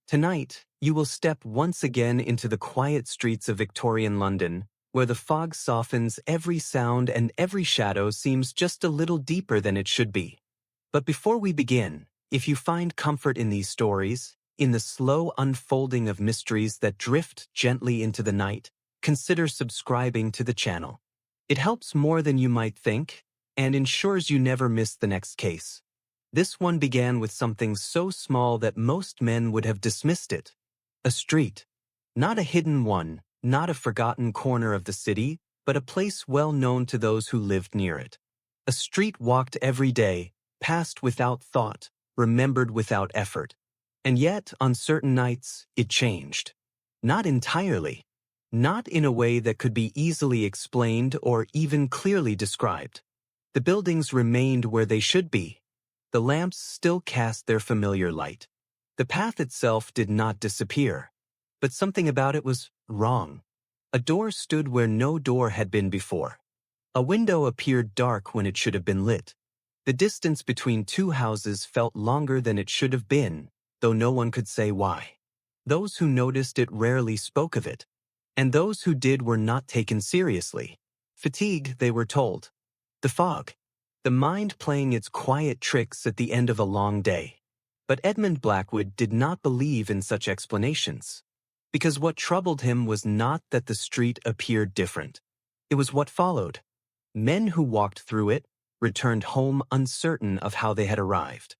Tonight, you will step once again into the quiet streets of Victorian London, where the fog softens every sound and every shadow seems just a little deeper than it should be. But before we begin, if you find comfort in these stories, in the slow unfolding of mysteries that drift gently into the night, consider subscribing to the channel. It helps more than you might think, and ensures you never miss the next case. This one began with something so small that most men would have dismissed it. A street. Not a hidden one, not a forgotten corner of the city, but a place well known to those who lived near it. A street walked every day, passed without thought, remembered without effort. And yet, on certain nights, it changed. Not entirely. Not in a way that could be easily explained or even clearly described. The buildings remained where they should be. The lamps still cast their familiar light. The path itself did not disappear. But something about it was wrong. A door stood where no door had been before. A window appeared dark when it should have been lit. The distance between two houses felt longer than it should have been, though no one could say why. Those who noticed it rarely spoke of it. And those who did were not taken seriously. Fatigue, they were told. The fog. The mind playing its quiet tricks at the end of a long day. But Edmund Blackwood did not believe in such explanations. Because what troubled him was not that the street appeared different. It was what followed. Men who walked through it returned home uncertain of how they had arrived.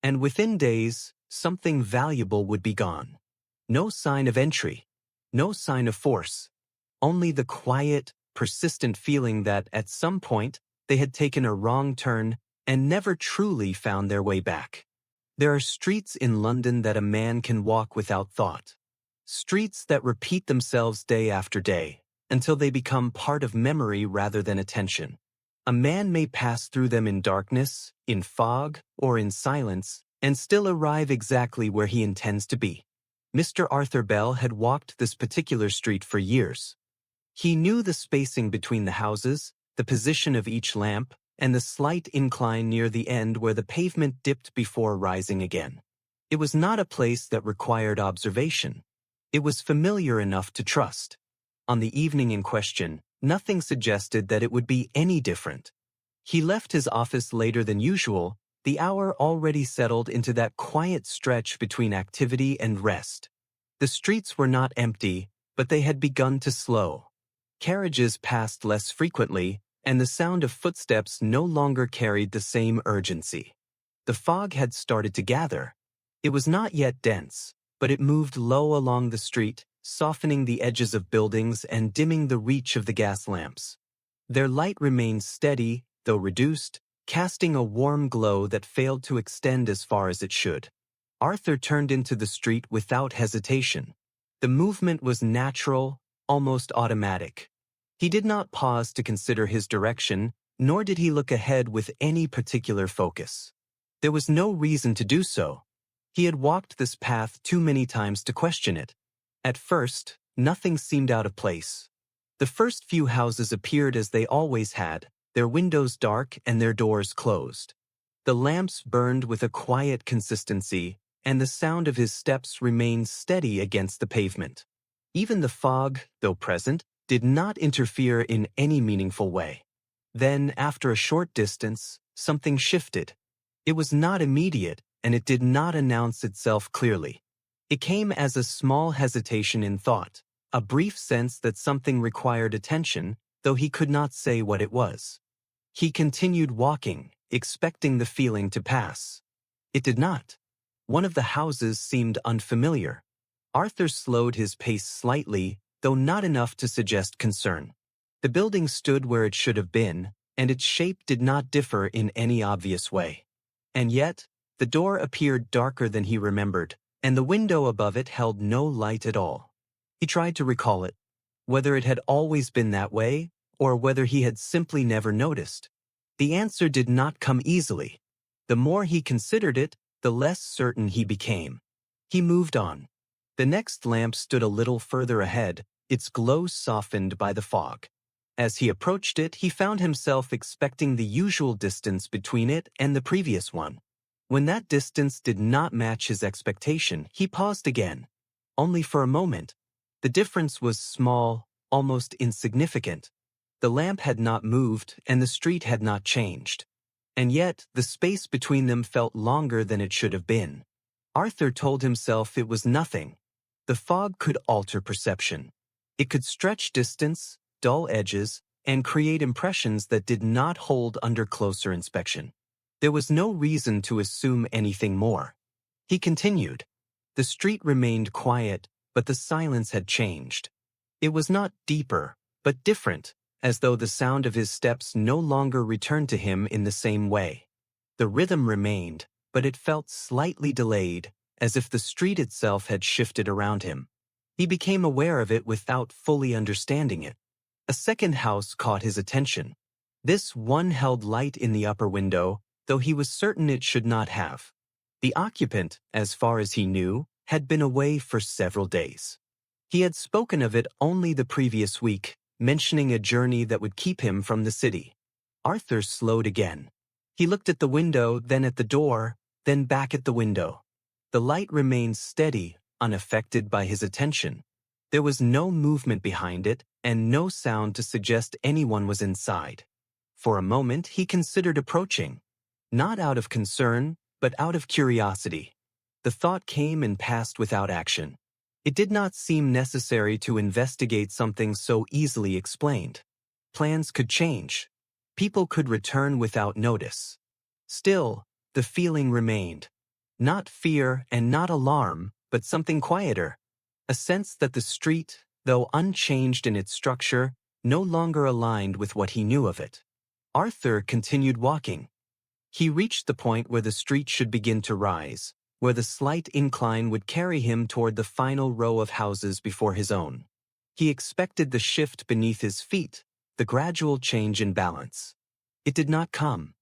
And within days, something valuable would be gone. No sign of entry. No sign of force. Only the quiet, persistent feeling that at some point, they had taken a wrong turn and never truly found their way back. There are streets in London that a man can walk without thought. Streets that repeat themselves day after day until they become part of memory rather than attention. A man may pass through them in darkness, in fog, or in silence, and still arrive exactly where he intends to be. Mr. Arthur Bell had walked this particular street for years. He knew the spacing between the houses, the position of each lamp, and the slight incline near the end where the pavement dipped before rising again. It was not a place that required observation. It was familiar enough to trust. On the evening in question, nothing suggested that it would be any different. He left his office later than usual, the hour already settled into that quiet stretch between activity and rest. The streets were not empty, but they had begun to slow. Carriages passed less frequently, and the sound of footsteps no longer carried the same urgency. The fog had started to gather. It was not yet dense, but it moved low along the street, softening the edges of buildings and dimming the reach of the gas lamps. Their light remained steady, though reduced, casting a warm glow that failed to extend as far as it should. Arthur turned into the street without hesitation. The movement was natural, almost automatic. He did not pause to consider his direction, nor did he look ahead with any particular focus. There was no reason to do so. He had walked this path too many times to question it. At first, nothing seemed out of place. The first few houses appeared as they always had, their windows dark and their doors closed. The lamps burned with a quiet consistency, and the sound of his steps remained steady against the pavement. Even the fog, though present, did not interfere in any meaningful way. Then, after a short distance, something shifted. It was not immediate, and it did not announce itself clearly. It came as a small hesitation in thought, a brief sense that something required attention, though he could not say what it was. He continued walking, expecting the feeling to pass. It did not. One of the houses seemed unfamiliar. Arthur slowed his pace slightly, though not enough to suggest concern. The building stood where it should have been, and its shape did not differ in any obvious way. And yet, the door appeared darker than he remembered, and the window above it held no light at all. He tried to recall it, whether it had always been that way, or whether he had simply never noticed. The answer did not come easily. The more he considered it, the less certain he became. He moved on. The next lamp stood a little further ahead, its glow softened by the fog. As he approached it, he found himself expecting the usual distance between it and the previous one. When that distance did not match his expectation, he paused again. Only for a moment. The difference was small, almost insignificant. The lamp had not moved and the street had not changed. And yet, the space between them felt longer than it should have been. Arthur told himself it was nothing. The fog could alter perception. It could stretch distance, dull edges, and create impressions that did not hold under closer inspection. There was no reason to assume anything more. He continued. The street remained quiet, but the silence had changed. It was not deeper, but different, as though the sound of his steps no longer returned to him in the same way. The rhythm remained, but it felt slightly delayed, as if the street itself had shifted around him. He became aware of it without fully understanding it. A second house caught his attention. This one held light in the upper window, though he was certain it should not have. The occupant, as far as he knew, had been away for several days. He had spoken of it only the previous week, mentioning a journey that would keep him from the city. Arthur slowed again. He looked at the window, then at the door, then back at the window. The light remained steady, unaffected by his attention. There was no movement behind it, and no sound to suggest anyone was inside. For a moment, he considered approaching. Not out of concern, but out of curiosity. The thought came and passed without action. It did not seem necessary to investigate something so easily explained. Plans could change. People could return without notice. Still, the feeling remained. Not fear and not alarm, but something quieter. A sense that the street, though unchanged in its structure, no longer aligned with what he knew of it. Arthur continued walking. He reached the point where the street should begin to rise, where the slight incline would carry him toward the final row of houses before his own. He expected the shift beneath his feet, the gradual change in balance. It did not come.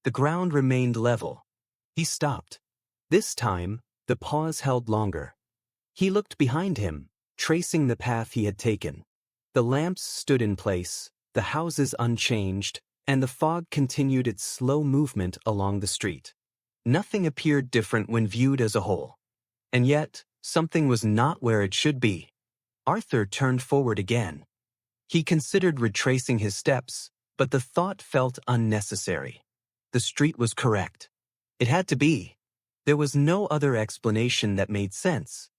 The ground remained level. He stopped. This time, the pause held longer. He looked behind him, tracing the path he had taken. The lamps stood in place, the houses unchanged, and the fog continued its slow movement along the street. Nothing appeared different when viewed as a whole. And yet, something was not where it should be. Arthur turned forward again. He considered retracing his steps, but the thought felt unnecessary. The street was correct. It had to be. There was no other explanation that made sense.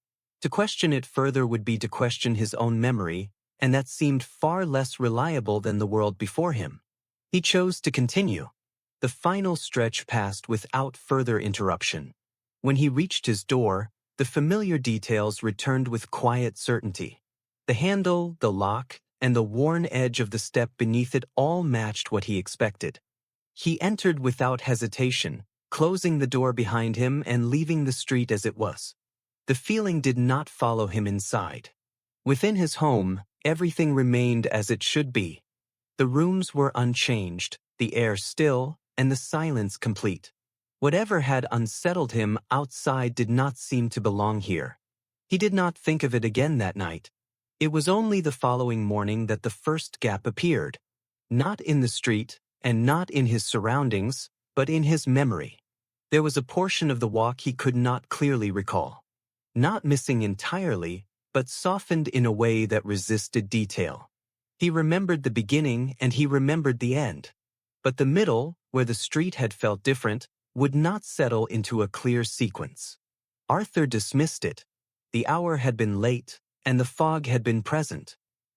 To question it further would be to question his own memory, and that seemed far less reliable than the world before him. He chose to continue. The final stretch passed without further interruption. When he reached his door, the familiar details returned with quiet certainty. The handle, the lock, and the worn edge of the step beneath it all matched what he expected. He entered without hesitation, closing the door behind him and leaving the street as it was. The feeling did not follow him inside. Within his home, everything remained as it should be. The rooms were unchanged, the air still, and the silence complete. Whatever had unsettled him outside did not seem to belong here. He did not think of it again that night. It was only the following morning that the first gap appeared. Not in the street, and not in his surroundings, but in his memory. There was a portion of the walk he could not clearly recall. Not missing entirely, but softened in a way that resisted detail. He remembered the beginning and he remembered the end. But the middle, where the street had felt different, would not settle into a clear sequence. Arthur dismissed it. The hour had been late, and the fog had been present.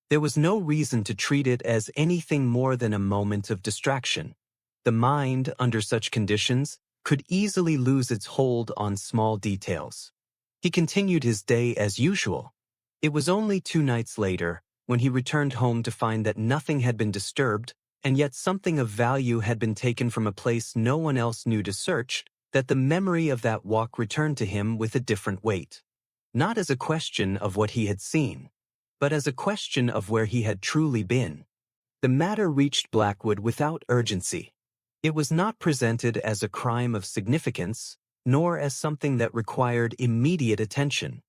There was no reason to treat it as anything more than a moment of distraction. The mind, under such conditions, could easily lose its hold on small details. He continued his day as usual. It was only 2 nights later, when he returned home to find that nothing had been disturbed, and yet something of value had been taken from a place no one else knew to search, that the memory of that walk returned to him with a different weight. Not as a question of what he had seen, but as a question of where he had truly been. The matter reached Blackwood without urgency. It was not presented as a crime of significance, nor as something that required immediate attention.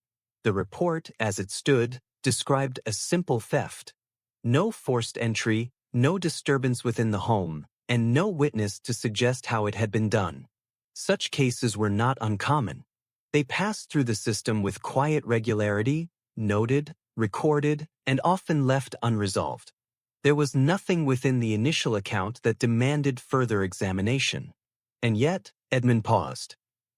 The report, as it stood, described a simple theft. No forced entry, no disturbance within the home, and no witness to suggest how it had been done. Such cases were not uncommon. They passed through the system with quiet regularity, noted, recorded, and often left unresolved. There was nothing within the initial account that demanded further examination. And yet, Edmund paused.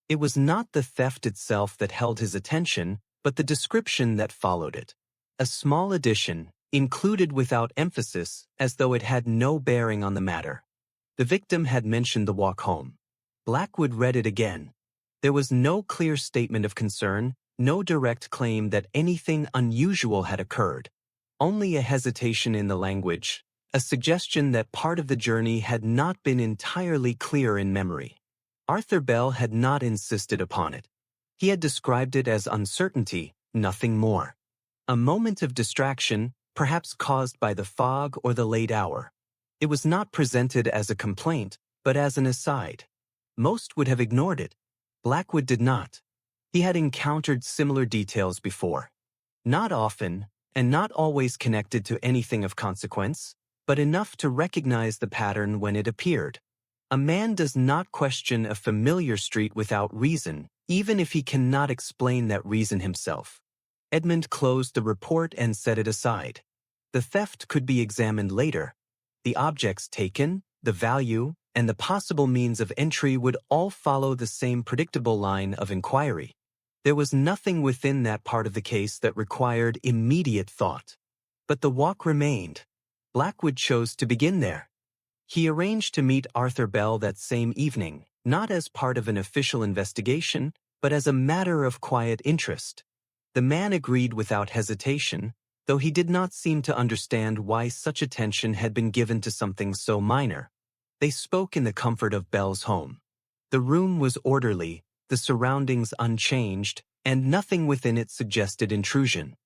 It was not the theft itself that held his attention, but the description that followed it. A small addition, included without emphasis, as though it had no bearing on the matter. The victim had mentioned the walk home. Blackwood read it again. There was no clear statement of concern, no direct claim that anything unusual had occurred. Only a hesitation in the language, a suggestion that part of the journey had not been entirely clear in memory. Arthur Bell had not insisted upon it. He had described it as uncertainty, nothing more. A moment of distraction, perhaps caused by the fog or the late hour. It was not presented as a complaint, but as an aside. Most would have ignored it. Blackwood did not. He had encountered similar details before. Not often, and not always connected to anything of consequence, but enough to recognize the pattern when it appeared. A man does not question a familiar street without reason, even if he cannot explain that reason himself. Edmund closed the report and set it aside. The theft could be examined later. The objects taken, the value, and the possible means of entry would all follow the same predictable line of inquiry. There was nothing within that part of the case that required immediate thought. But the walk remained. Blackwood chose to begin there. He arranged to meet Arthur Bell that same evening, not as part of an official investigation, but as a matter of quiet interest. The man agreed without hesitation, though he did not seem to understand why such attention had been given to something so minor. They spoke in the comfort of Bell's home. The room was orderly, the surroundings unchanged, and nothing within it suggested intrusion.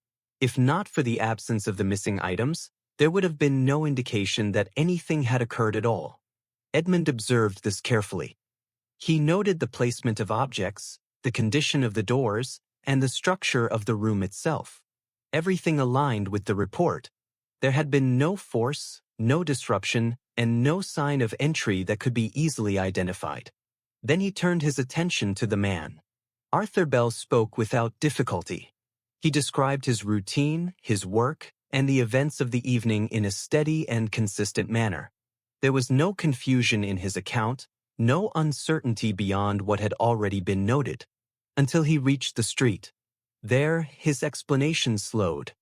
If not for the absence of the missing items, there would have been no indication that anything had occurred at all. Edmund observed this carefully. He noted the placement of objects, the condition of the doors, and the structure of the room itself. Everything aligned with the report. There had been no force, no disruption, and no sign of entry that could be easily identified. Then he turned his attention to the man. Arthur Bell spoke without difficulty. He described his routine, his work, and the events of the evening in a steady and consistent manner. There was no confusion in his account, no uncertainty beyond what had already been noted, until he reached the street. There, his explanation slowed,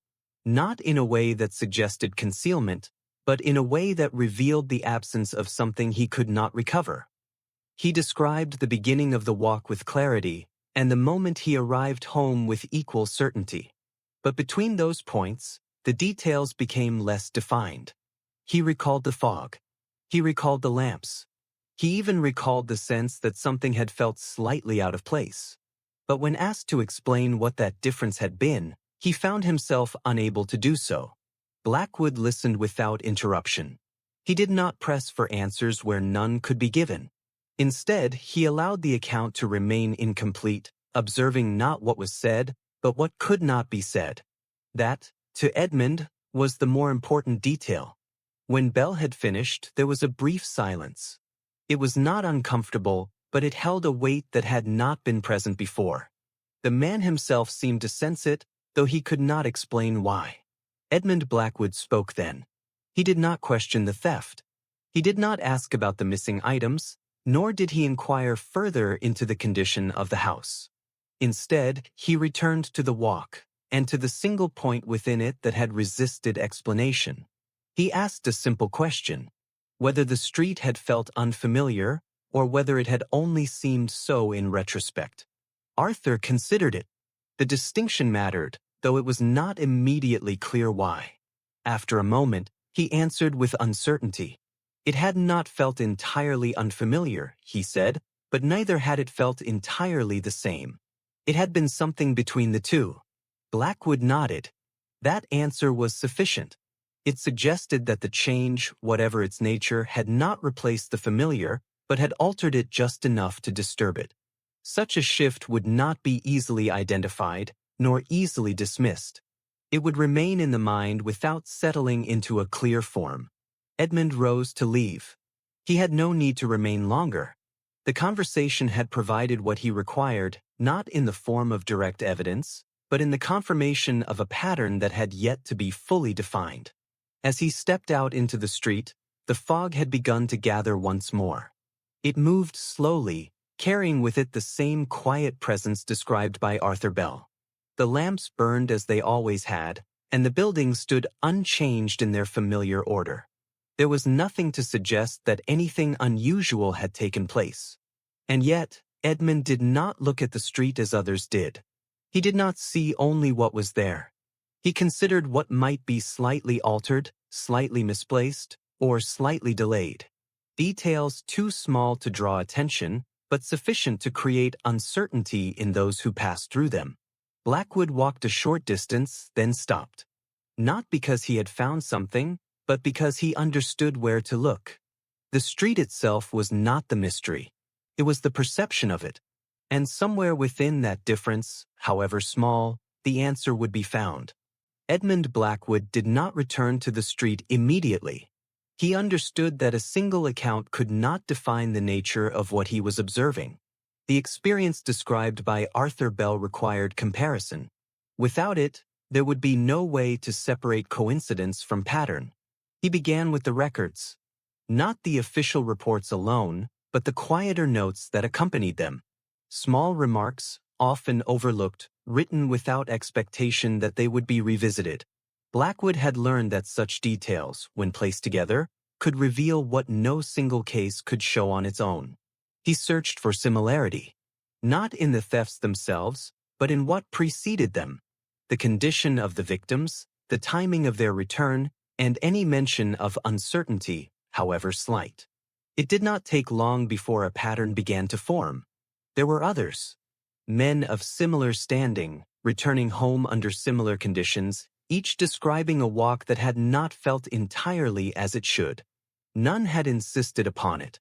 not in a way that suggested concealment, but in a way that revealed the absence of something he could not recover. He described the beginning of the walk with clarity, and the moment he arrived home with equal certainty. But between those points, the details became less defined. He recalled the fog. He recalled the lamps. He even recalled the sense that something had felt slightly out of place. But when asked to explain what that difference had been, he found himself unable to do so. Blackwood listened without interruption. He did not press for answers where none could be given. Instead, he allowed the account to remain incomplete, observing not what was said, but what could not be said. That, to Edmund, was the more important detail. When Bell had finished, there was a brief silence. It was not uncomfortable, but it held a weight that had not been present before. The man himself seemed to sense it, though he could not explain why. Edmund Blackwood spoke then. He did not question the theft. He did not ask about the missing items, nor did he inquire further into the condition of the house. Instead, he returned to the walk, and to the single point within it that had resisted explanation. He asked a simple question, whether the street had felt unfamiliar, or whether it had only seemed so in retrospect. Arthur considered it. The distinction mattered, though it was not immediately clear why. After a moment, he answered with uncertainty. It had not felt entirely unfamiliar, he said, but neither had it felt entirely the same. It had been something between the two. Blackwood nodded. That answer was sufficient. It suggested that the change, whatever its nature, had not replaced the familiar, but had altered it just enough to disturb it. Such a shift would not be easily identified, nor easily dismissed. It would remain in the mind without settling into a clear form. Edmund rose to leave. He had no need to remain longer. The conversation had provided what he required, not in the form of direct evidence, but in the confirmation of a pattern that had yet to be fully defined. As he stepped out into the street, the fog had begun to gather once more. It moved slowly, carrying with it the same quiet presence described by Arthur Bell. The lamps burned as they always had, and the buildings stood unchanged in their familiar order. There was nothing to suggest that anything unusual had taken place. And yet, Edmund did not look at the street as others did. He did not see only what was there. He considered what might be slightly altered, slightly misplaced, or slightly delayed. Details too small to draw attention, but sufficient to create uncertainty in those who passed through them. Blackwood walked a short distance, then stopped. Not because he had found something, but because he understood where to look. The street itself was not the mystery. It was the perception of it. And somewhere within that difference, however small, the answer would be found. Edmund Blackwood did not return to the street immediately. He understood that a single account could not define the nature of what he was observing. The experience described by Arthur Bell required comparison. Without it, there would be no way to separate coincidence from pattern. He began with the records. Not the official reports alone, but the quieter notes that accompanied them. Small remarks, often overlooked, written without expectation that they would be revisited. Blackwood had learned that such details, when placed together, could reveal what no single case could show on its own. He searched for similarity, not in the thefts themselves, but in what preceded them. The condition of the victims, the timing of their return, and any mention of uncertainty, however slight. It did not take long before a pattern began to form. There were others. Men of similar standing, returning home under similar conditions, each describing a walk that had not felt entirely as it should. None had insisted upon it.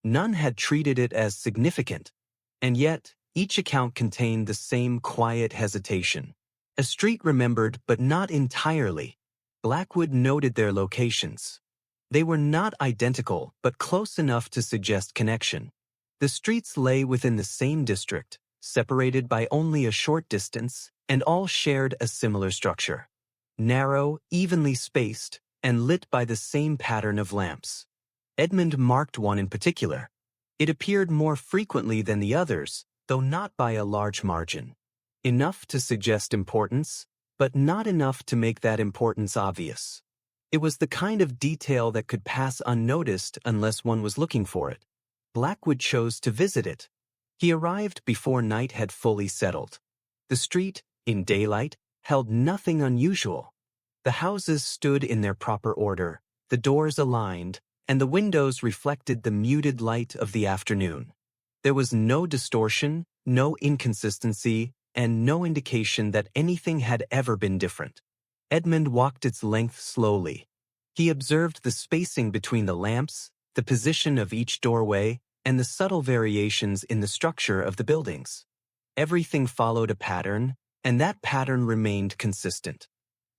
None had treated it as significant. And yet, each account contained the same quiet hesitation. A street remembered, but not entirely. Blackwood noted their locations. They were not identical, but close enough to suggest connection. The streets lay within the same district, separated by only a short distance, and all shared a similar structure. Narrow, evenly spaced, and lit by the same pattern of lamps. Edmund marked one in particular. It appeared more frequently than the others, though not by a large margin. Enough to suggest importance, but not enough to make that importance obvious. It was the kind of detail that could pass unnoticed unless one was looking for it. Blackwood chose to visit it. He arrived before night had fully settled. The street, in daylight, held nothing unusual. The houses stood in their proper order, the doors aligned, and the windows reflected the muted light of the afternoon. There was no distortion, no inconsistency, and no indication that anything had ever been different. Edmund walked its length slowly. He observed the spacing between the lamps, the position of each doorway, and the subtle variations in the structure of the buildings. Everything followed a pattern, and that pattern remained consistent.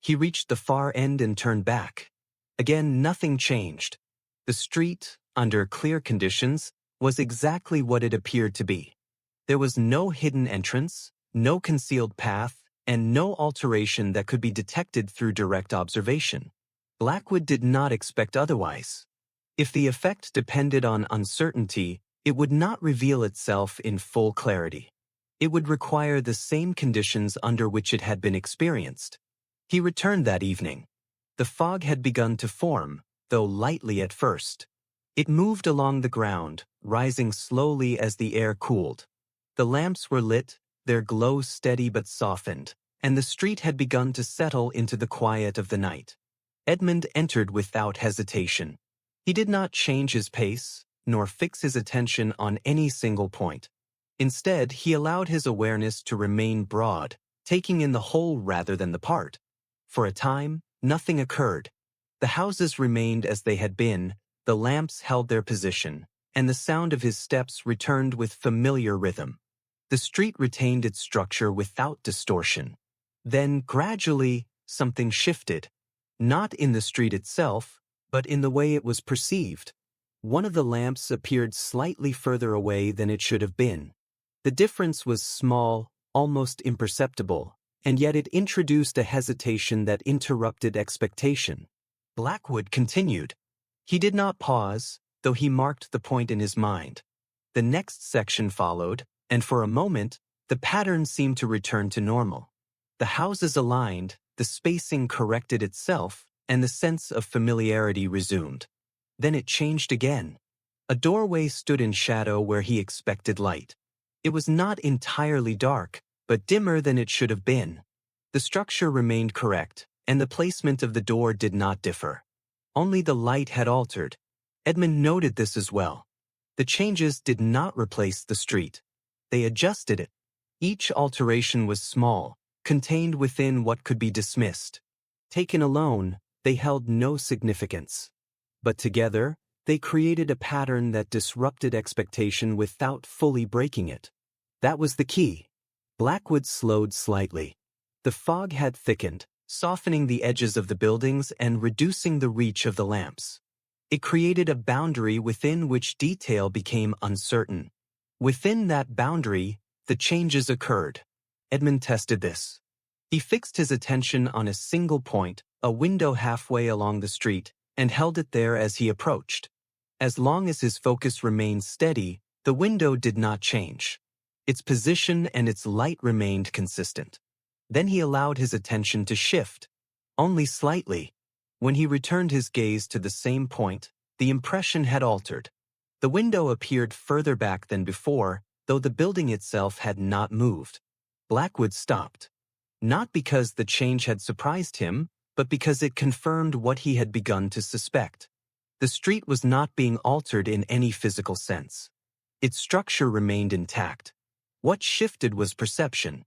He reached the far end and turned back. Again, nothing changed. The street, under clear conditions, was exactly what it appeared to be. There was no hidden entrance, no concealed path, and no alteration that could be detected through direct observation. Blackwood did not expect otherwise. If the effect depended on uncertainty, it would not reveal itself in full clarity. It would require the same conditions under which it had been experienced. He returned that evening. The fog had begun to form, though lightly at first. It moved along the ground, rising slowly as the air cooled. The lamps were lit, their glow steady but softened, and the street had begun to settle into the quiet of the night. Edmund entered without hesitation. He did not change his pace, nor fix his attention on any single point. Instead, he allowed his awareness to remain broad, taking in the whole rather than the part. For a time, nothing occurred. The houses remained as they had been, the lamps held their position, and the sound of his steps returned with familiar rhythm. The street retained its structure without distortion. Then, gradually, something shifted. Not in the street itself, but in the way it was perceived. One of the lamps appeared slightly further away than it should have been. The difference was small, almost imperceptible, and yet it introduced a hesitation that interrupted expectation. Blackwood continued. He did not pause, though he marked the point in his mind. The next section followed, and for a moment, the pattern seemed to return to normal. The houses aligned, the spacing corrected itself, and the sense of familiarity resumed. Then it changed again. A doorway stood in shadow where he expected light. It was not entirely dark, but dimmer than it should have been. The structure remained correct, and the placement of the door did not differ. Only the light had altered. Edmund noted this as well. The changes did not replace the street. They adjusted it. Each alteration was small, contained within what could be dismissed. Taken alone, they held no significance. But together, they created a pattern that disrupted expectation without fully breaking it. That was the key. Blackwood slowed slightly. The fog had thickened, softening the edges of the buildings and reducing the reach of the lamps. It created a boundary within which detail became uncertain. Within that boundary, the changes occurred. Edmund tested this. He fixed his attention on a single point, a window halfway along the street, and held it there as he approached. As long as his focus remained steady, the window did not change. Its position and its light remained consistent. Then he allowed his attention to shift, only slightly. When he returned his gaze to the same point, the impression had altered. The window appeared further back than before, though the building itself had not moved. Blackwood stopped. Not because the change had surprised him, but because it confirmed what he had begun to suspect. The street was not being altered in any physical sense. Its structure remained intact. What shifted was perception,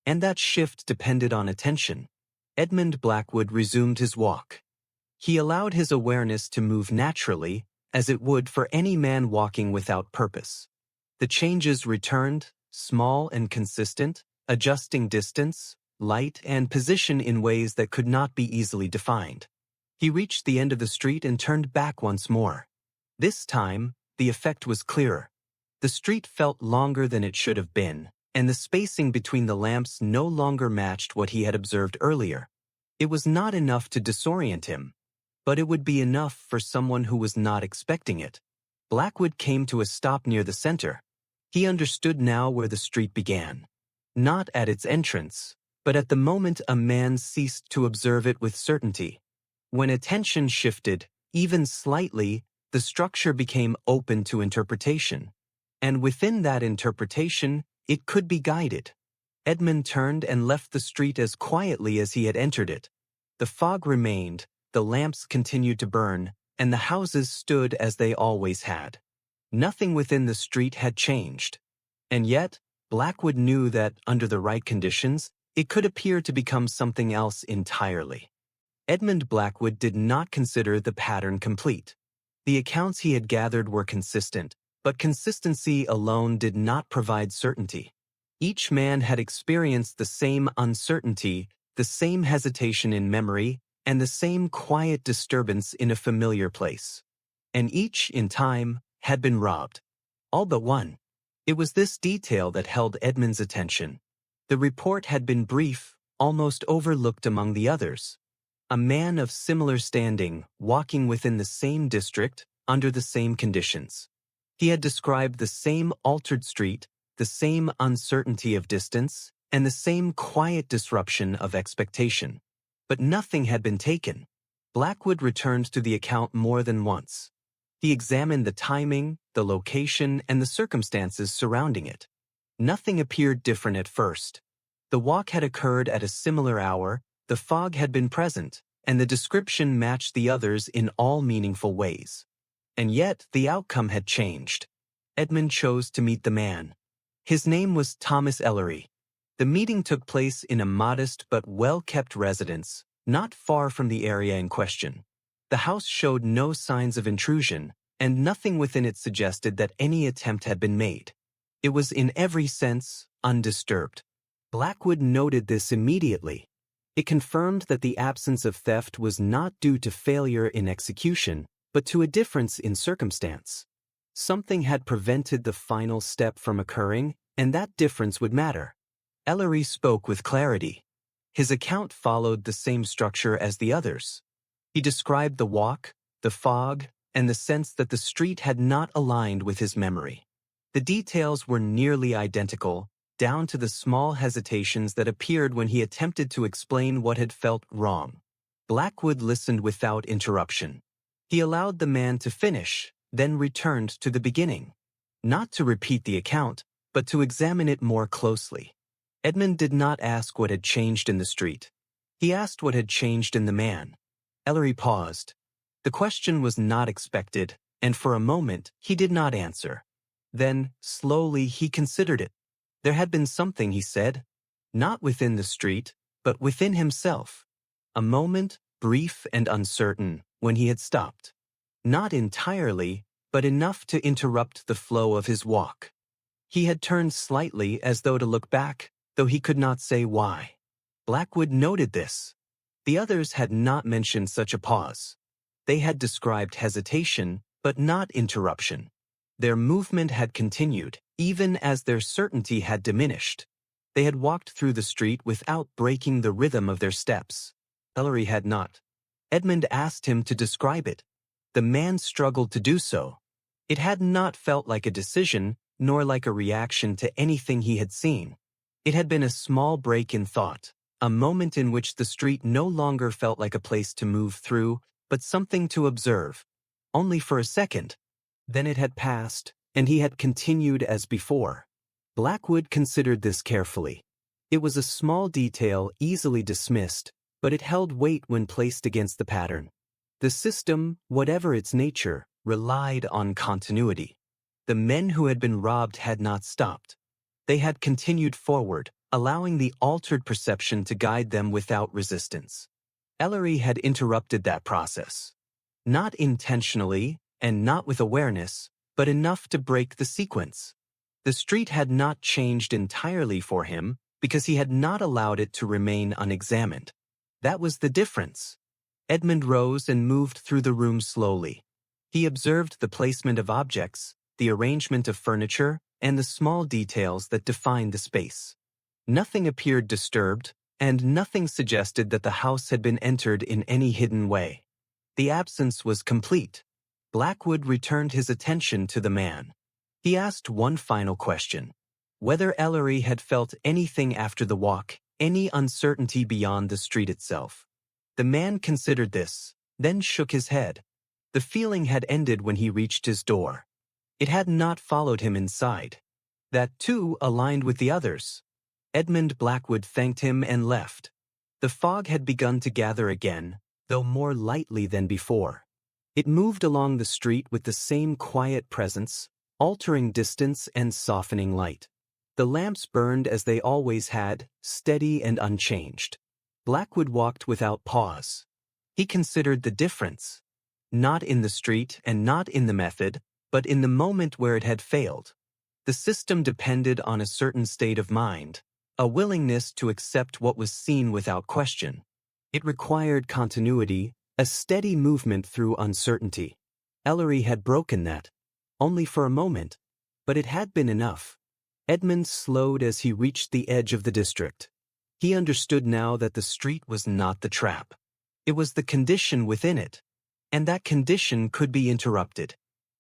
and that shift depended on attention. Edmund Blackwood resumed his walk. He allowed his awareness to move naturally, as it would for any man walking without purpose. The changes returned, small and consistent, adjusting distance, light, and position in ways that could not be easily defined. He reached the end of the street and turned back once more. This time, the effect was clearer. The street felt longer than it should have been, and the spacing between the lamps no longer matched what he had observed earlier. It was not enough to disorient him, but it would be enough for someone who was not expecting it. Blackwood came to a stop near the center. He understood now where the street began. Not at its entrance, but at the moment a man ceased to observe it with certainty. When attention shifted, even slightly, the structure became open to interpretation. And within that interpretation, it could be guided. Edmund turned and left the street as quietly as he had entered it. The fog remained, the lamps continued to burn, and the houses stood as they always had. Nothing within the street had changed. And yet, Blackwood knew that, under the right conditions, it could appear to become something else entirely. Edmund Blackwood did not consider the pattern complete. The accounts he had gathered were consistent, but consistency alone did not provide certainty. Each man had experienced the same uncertainty, the same hesitation in memory, and the same quiet disturbance in a familiar place. And each, in time, had been robbed. All but one. It was this detail that held Edmund's attention. The report had been brief, almost overlooked among the others. A man of similar standing, walking within the same district, under the same conditions. He had described the same altered street, the same uncertainty of distance, and the same quiet disruption of expectation. But nothing had been taken. Blackwood returned to the account more than once. He examined the timing, the location, and the circumstances surrounding it. Nothing appeared different at first. The walk had occurred at a similar hour, the fog had been present, and the description matched the others in all meaningful ways. And yet, the outcome had changed. Edmund chose to meet the man. His name was Thomas Ellery. The meeting took place in a modest but well-kept residence, not far from the area in question. The house showed no signs of intrusion, and nothing within it suggested that any attempt had been made. It was in every sense undisturbed. Blackwood noted this immediately. It confirmed that the absence of theft was not due to failure in execution, but to a difference in circumstance. Something had prevented the final step from occurring, and that difference would matter. Ellery spoke with clarity. His account followed the same structure as the others. He described the walk, the fog, and the sense that the street had not aligned with his memory. The details were nearly identical, down to the small hesitations that appeared when he attempted to explain what had felt wrong. Blackwood listened without interruption. He allowed the man to finish, then returned to the beginning. Not to repeat the account, but to examine it more closely. Edmund did not ask what had changed in the street. He asked what had changed in the man. Ellery paused. The question was not expected, and for a moment he did not answer. Then, slowly, he considered it. There had been something, he said, not within the street, but within himself. A moment, brief and uncertain, when he had stopped. Not entirely, but enough to interrupt the flow of his walk. He had turned slightly as though to look back, though he could not say why. Blackwood noted this. The others had not mentioned such a pause. They had described hesitation, but not interruption. Their movement had continued, even as their certainty had diminished. They had walked through the street without breaking the rhythm of their steps. Ellery had not. Edmund asked him to describe it. The man struggled to do so. It had not felt like a decision, nor like a reaction to anything he had seen. It had been a small break in thought, a moment in which the street no longer felt like a place to move through, but something to observe. Only for a second. Then it had passed, and he had continued as before. Blackwood considered this carefully. It was a small detail easily dismissed, but it held weight when placed against the pattern. The system, whatever its nature, relied on continuity. The men who had been robbed had not stopped. They had continued forward, allowing the altered perception to guide them without resistance. Ellery had interrupted that process. Not intentionally, and not with awareness, but enough to break the sequence. The street had not changed entirely for him because he had not allowed it to remain unexamined. That was the difference. Edmund rose and moved through the room slowly. He observed the placement of objects, the arrangement of furniture, and the small details that defined the space. Nothing appeared disturbed, and nothing suggested that the house had been entered in any hidden way. The absence was complete. Blackwood returned his attention to the man. He asked one final question. Whether Ellery had felt anything after the walk, any uncertainty beyond the street itself. The man considered this, then shook his head. The feeling had ended when he reached his door. It had not followed him inside. That, too, aligned with the others. Edmund Blackwood thanked him and left. The fog had begun to gather again, though more lightly than before. It moved along the street with the same quiet presence, altering distance and softening light. The lamps burned as they always had, steady and unchanged. Blackwood walked without pause. He considered the difference. Not in the street and not in the method, but in the moment where it had failed. The system depended on a certain state of mind, a willingness to accept what was seen without question. It required continuity, a steady movement through uncertainty. Ellery had broken that. Only for a moment. But it had been enough. Edmund slowed as he reached the edge of the district. He understood now that the street was not the trap. It was the condition within it. And that condition could be interrupted.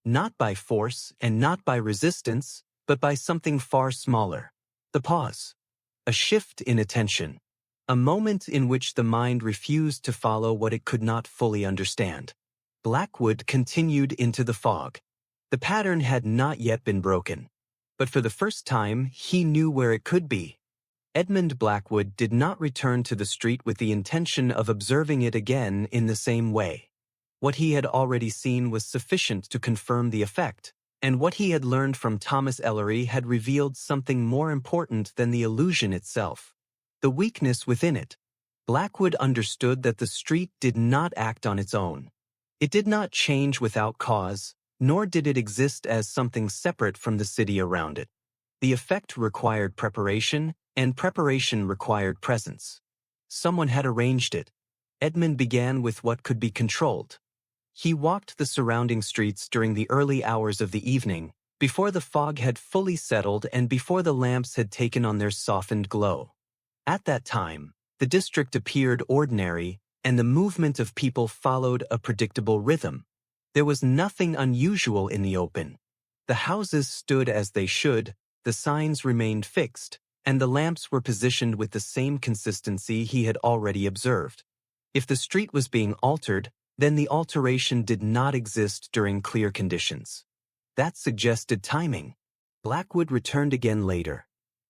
Not by force and not by resistance, but by something far smaller. The pause. A shift in attention. A moment in which the mind refused to follow what it could not fully understand. Blackwood continued into the fog. The pattern had not yet been broken. But for the first time, he knew where it could be. Edmund Blackwood did not return to the street with the intention of observing it again in the same way. What he had already seen was sufficient to confirm the effect, and what he had learned from Thomas Ellery had revealed something more important than the illusion itself. The weakness within it. Blackwood understood that the street did not act on its own. It did not change without cause, nor did it exist as something separate from the city around it. The effect required preparation, and preparation required presence. Someone had arranged it. Edmund began with what could be controlled. He walked the surrounding streets during the early hours of the evening, before the fog had fully settled and before the lamps had taken on their softened glow. At that time, the district appeared ordinary, and the movement of people followed a predictable rhythm. There was nothing unusual in the open. The houses stood as they should, the signs remained fixed, and the lamps were positioned with the same consistency he had already observed. If the street was being altered, then the alteration did not exist during clear conditions. That suggested timing. Blackwood returned again later.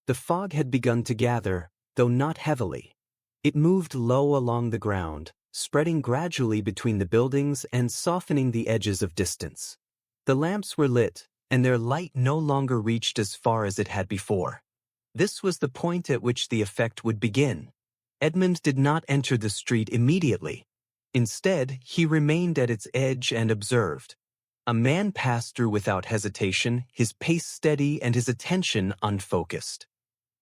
The fog had begun to gather, though not heavily. It moved low along the ground, spreading gradually between the buildings and softening the edges of distance. The lamps were lit, and their light no longer reached as far as it had before. This was the point at which the effect would begin. Edmund did not enter the street immediately. Instead, he remained at its edge and observed. A man passed through without hesitation, his pace steady and his attention unfocused.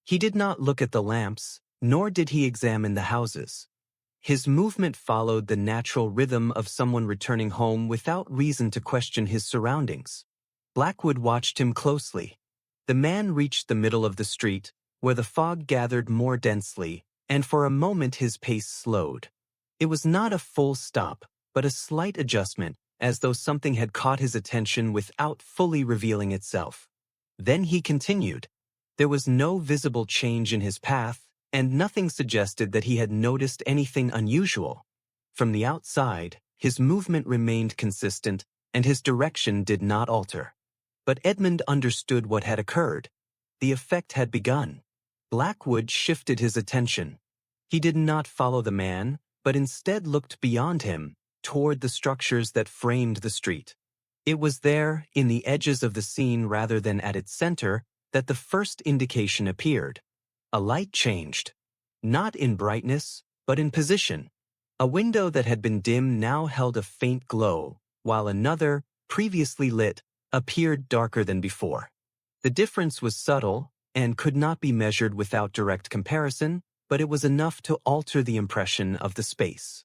He did not look at the lamps, nor did he examine the houses. His movement followed the natural rhythm of someone returning home without reason to question his surroundings. Blackwood watched him closely. The man reached the middle of the street, where the fog gathered more densely, and for a moment his pace slowed. It was not a full stop, but a slight adjustment, as though something had caught his attention without fully revealing itself. Then he continued. There was no visible change in his path, and nothing suggested that he had noticed anything unusual. From the outside, his movement remained consistent, and his direction did not alter. But Edmund understood what had occurred. The effect had begun. Blackwood shifted his attention. He did not follow the man, but instead looked beyond him, toward the structures that framed the street. It was there, in the edges of the scene rather than at its center, that the first indication appeared. A light changed. Not in brightness, but in position. A window that had been dim now held a faint glow, while another, previously lit, appeared darker than before. The difference was subtle and could not be measured without direct comparison, but it was enough to alter the impression of the space.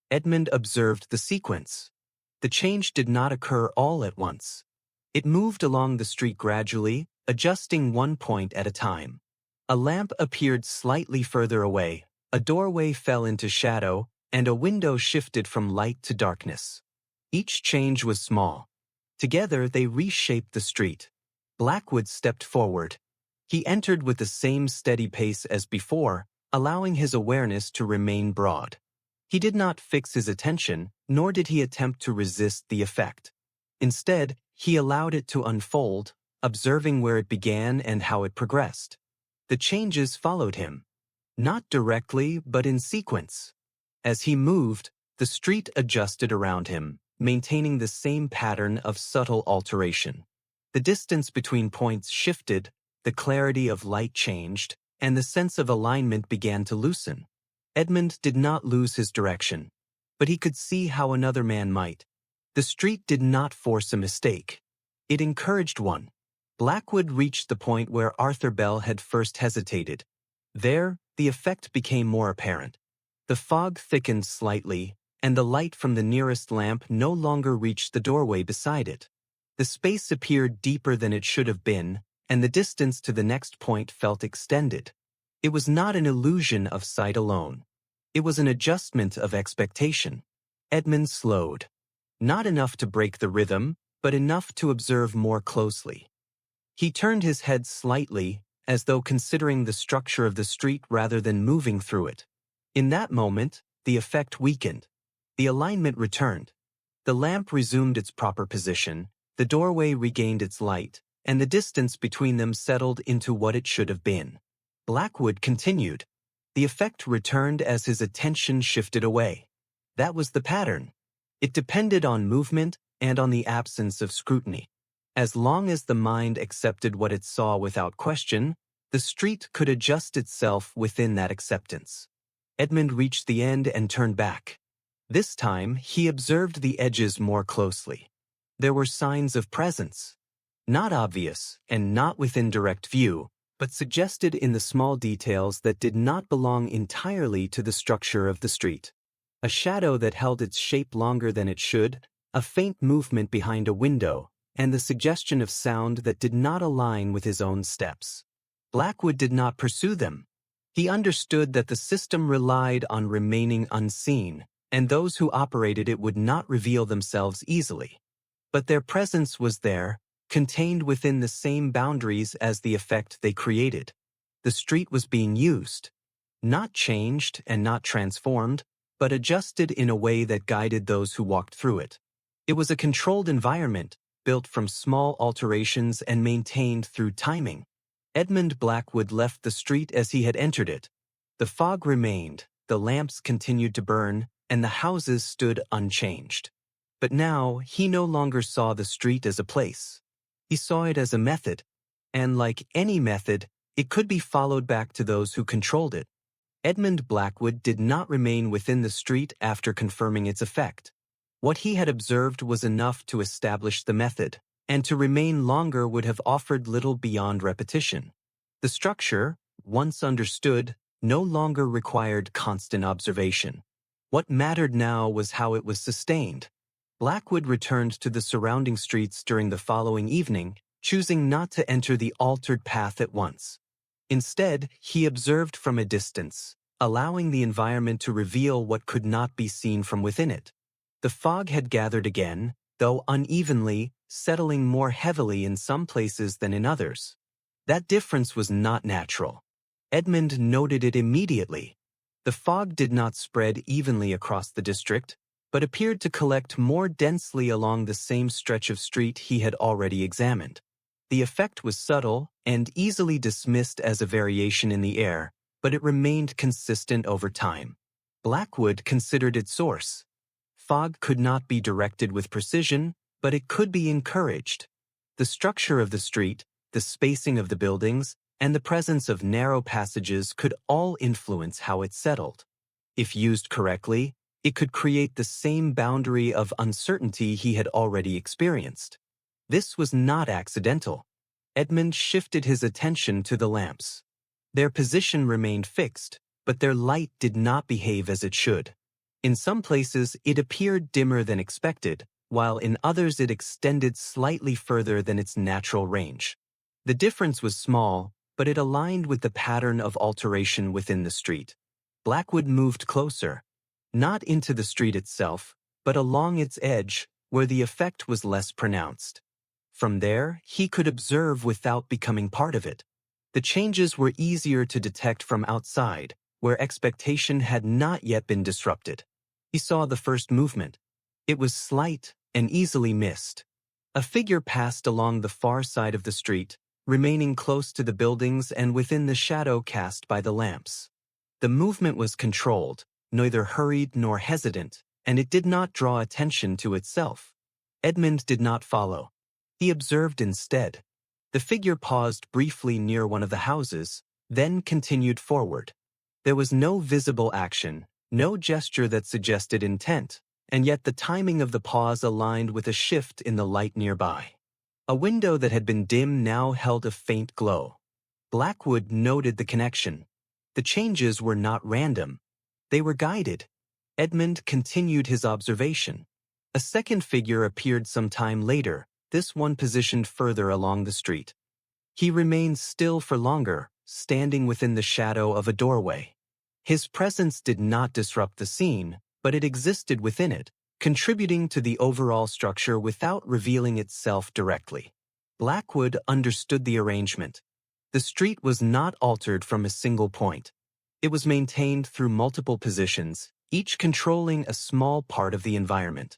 Edmund observed the sequence. The change did not occur all at once. It moved along the street gradually, adjusting one point at a time. A lamp appeared slightly further away, a doorway fell into shadow, and a window shifted from light to darkness. Each change was small. Together they reshaped the street. Blackwood stepped forward. He entered with the same steady pace as before, allowing his awareness to remain broad. He did not fix his attention, nor did he attempt to resist the effect. Instead, he allowed it to unfold, observing where it began and how it progressed. The changes followed him. Not directly, but in sequence. As he moved, the street adjusted around him, maintaining the same pattern of subtle alteration. The distance between points shifted, the clarity of light changed, and the sense of alignment began to loosen. Edmund did not lose his direction, but he could see how another man might. The street did not force a mistake. It encouraged one. Blackwood reached the point where Arthur Bell had first hesitated. There, the effect became more apparent. The fog thickened slightly, and the light from the nearest lamp no longer reached the doorway beside it. The space appeared deeper than it should have been, and the distance to the next point felt extended. It was not an illusion of sight alone. It was an adjustment of expectation. Edmund slowed. Not enough to break the rhythm, but enough to observe more closely. He turned his head slightly, as though considering the structure of the street rather than moving through it. In that moment, the effect weakened. The alignment returned. The lamp resumed its proper position, the doorway regained its light, and the distance between them settled into what it should have been. Blackwood continued. The effect returned as his attention shifted away. That was the pattern. It depended on movement and on the absence of scrutiny. As long as the mind accepted what it saw without question, the street could adjust itself within that acceptance. Edmund reached the end and turned back. This time, he observed the edges more closely. There were signs of presence. Not obvious and not within direct view, but suggested in the small details that did not belong entirely to the structure of the street. A shadow that held its shape longer than it should, a faint movement behind a window, and the suggestion of sound that did not align with his own steps. Blackwood did not pursue them. He understood that the system relied on remaining unseen, and those who operated it would not reveal themselves easily. But their presence was there, contained within the same boundaries as the effect they created. The street was being used, not changed and not transformed, but adjusted in a way that guided those who walked through it. It was a controlled environment, built from small alterations and maintained through timing. Edmund Blackwood left the street as he had entered it. The fog remained, the lamps continued to burn, and the houses stood unchanged. But now he no longer saw the street as a place. He saw it as a method, and like any method, it could be followed back to those who controlled it. Edmund Blackwood did not remain within the street after confirming its effect. What he had observed was enough to establish the method, and to remain longer would have offered little beyond repetition. The structure, once understood, no longer required constant observation. What mattered now was how it was sustained. Blackwood returned to the surrounding streets during the following evening, choosing not to enter the altered path at once. Instead, he observed from a distance, allowing the environment to reveal what could not be seen from within it. The fog had gathered again, though unevenly, settling more heavily in some places than in others. That difference was not natural. Edmund noted it immediately. The fog did not spread evenly across the district, but appeared to collect more densely along the same stretch of street he had already examined. The effect was subtle and easily dismissed as a variation in the air, but it remained consistent over time. Blackwood considered its source. Fog could not be directed with precision, but it could be encouraged. The structure of the street, the spacing of the buildings, and the presence of narrow passages could all influence how it settled. If used correctly, it could create the same boundary of uncertainty he had already experienced. This was not accidental. Edmund shifted his attention to the lamps. Their position remained fixed, but their light did not behave as it should. In some places, it appeared dimmer than expected, while in others it extended slightly further than its natural range. The difference was small, but it aligned with the pattern of alteration within the street. Blackwood moved closer, not into the street itself, but along its edge, where the effect was less pronounced. From there, he could observe without becoming part of it. The changes were easier to detect from outside, where expectation had not yet been disrupted. He saw the first movement. It was slight and easily missed. A figure passed along the far side of the street, remaining close to the buildings and within the shadow cast by the lamps. The movement was controlled, neither hurried nor hesitant, and it did not draw attention to itself. Edmund did not follow. He observed instead. The figure paused briefly near one of the houses, then continued forward. There was no visible action, no gesture that suggested intent, and yet the timing of the pause aligned with a shift in the light nearby. A window that had been dim now held a faint glow. Blackwood noted the connection. The changes were not random. They were guided. Edmund continued his observation. A second figure appeared some time later, this one positioned further along the street. He remained still for longer, standing within the shadow of a doorway. His presence did not disrupt the scene, but it existed within it, contributing to the overall structure without revealing itself directly. Blackwood understood the arrangement. The street was not altered from a single point. It was maintained through multiple positions, each controlling a small part of the environment.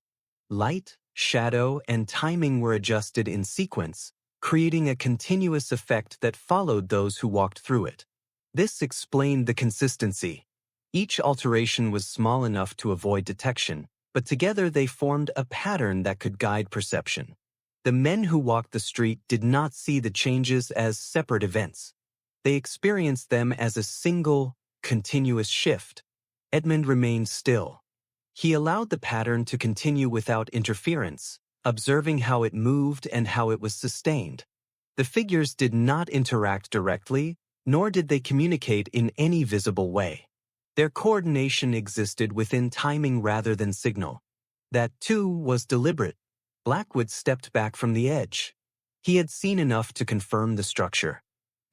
Light, shadow, and timing were adjusted in sequence, creating a continuous effect that followed those who walked through it. This explained the consistency. Each alteration was small enough to avoid detection, but together they formed a pattern that could guide perception. The men who walked the street did not see the changes as separate events. They experienced them as a single, continuous shift. Edmund remained still. He allowed the pattern to continue without interference, observing how it moved and how it was sustained. The figures did not interact directly, nor did they communicate in any visible way. Their coordination existed within timing rather than signal. That, too, was deliberate. Blackwood stepped back from the edge. He had seen enough to confirm the structure.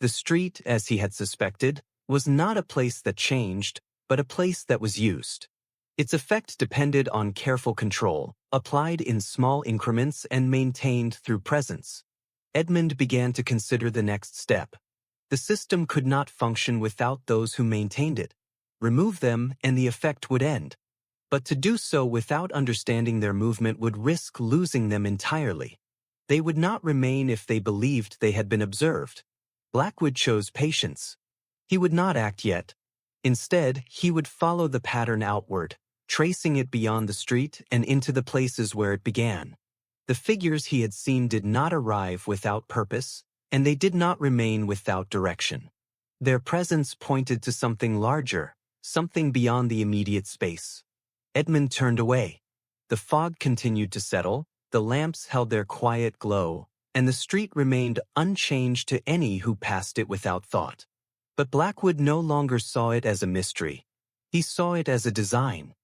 The street, as he had suspected, was not a place that changed, but a place that was used. Its effect depended on careful control, applied in small increments and maintained through presence. Edmund began to consider the next step. The system could not function without those who maintained it. Remove them and the effect would end. But to do so without understanding their movement would risk losing them entirely. They would not remain if they believed they had been observed. Blackwood chose patience. He would not act yet. Instead, he would follow the pattern outward, tracing it beyond the street and into the places where it began. The figures he had seen did not arrive without purpose, and they did not remain without direction. Their presence pointed to something larger, something beyond the immediate space. Edmund turned away. The fog continued to settle, the lamps held their quiet glow, and the street remained unchanged to any who passed it without thought. But Blackwood no longer saw it as a mystery. He saw it as a design.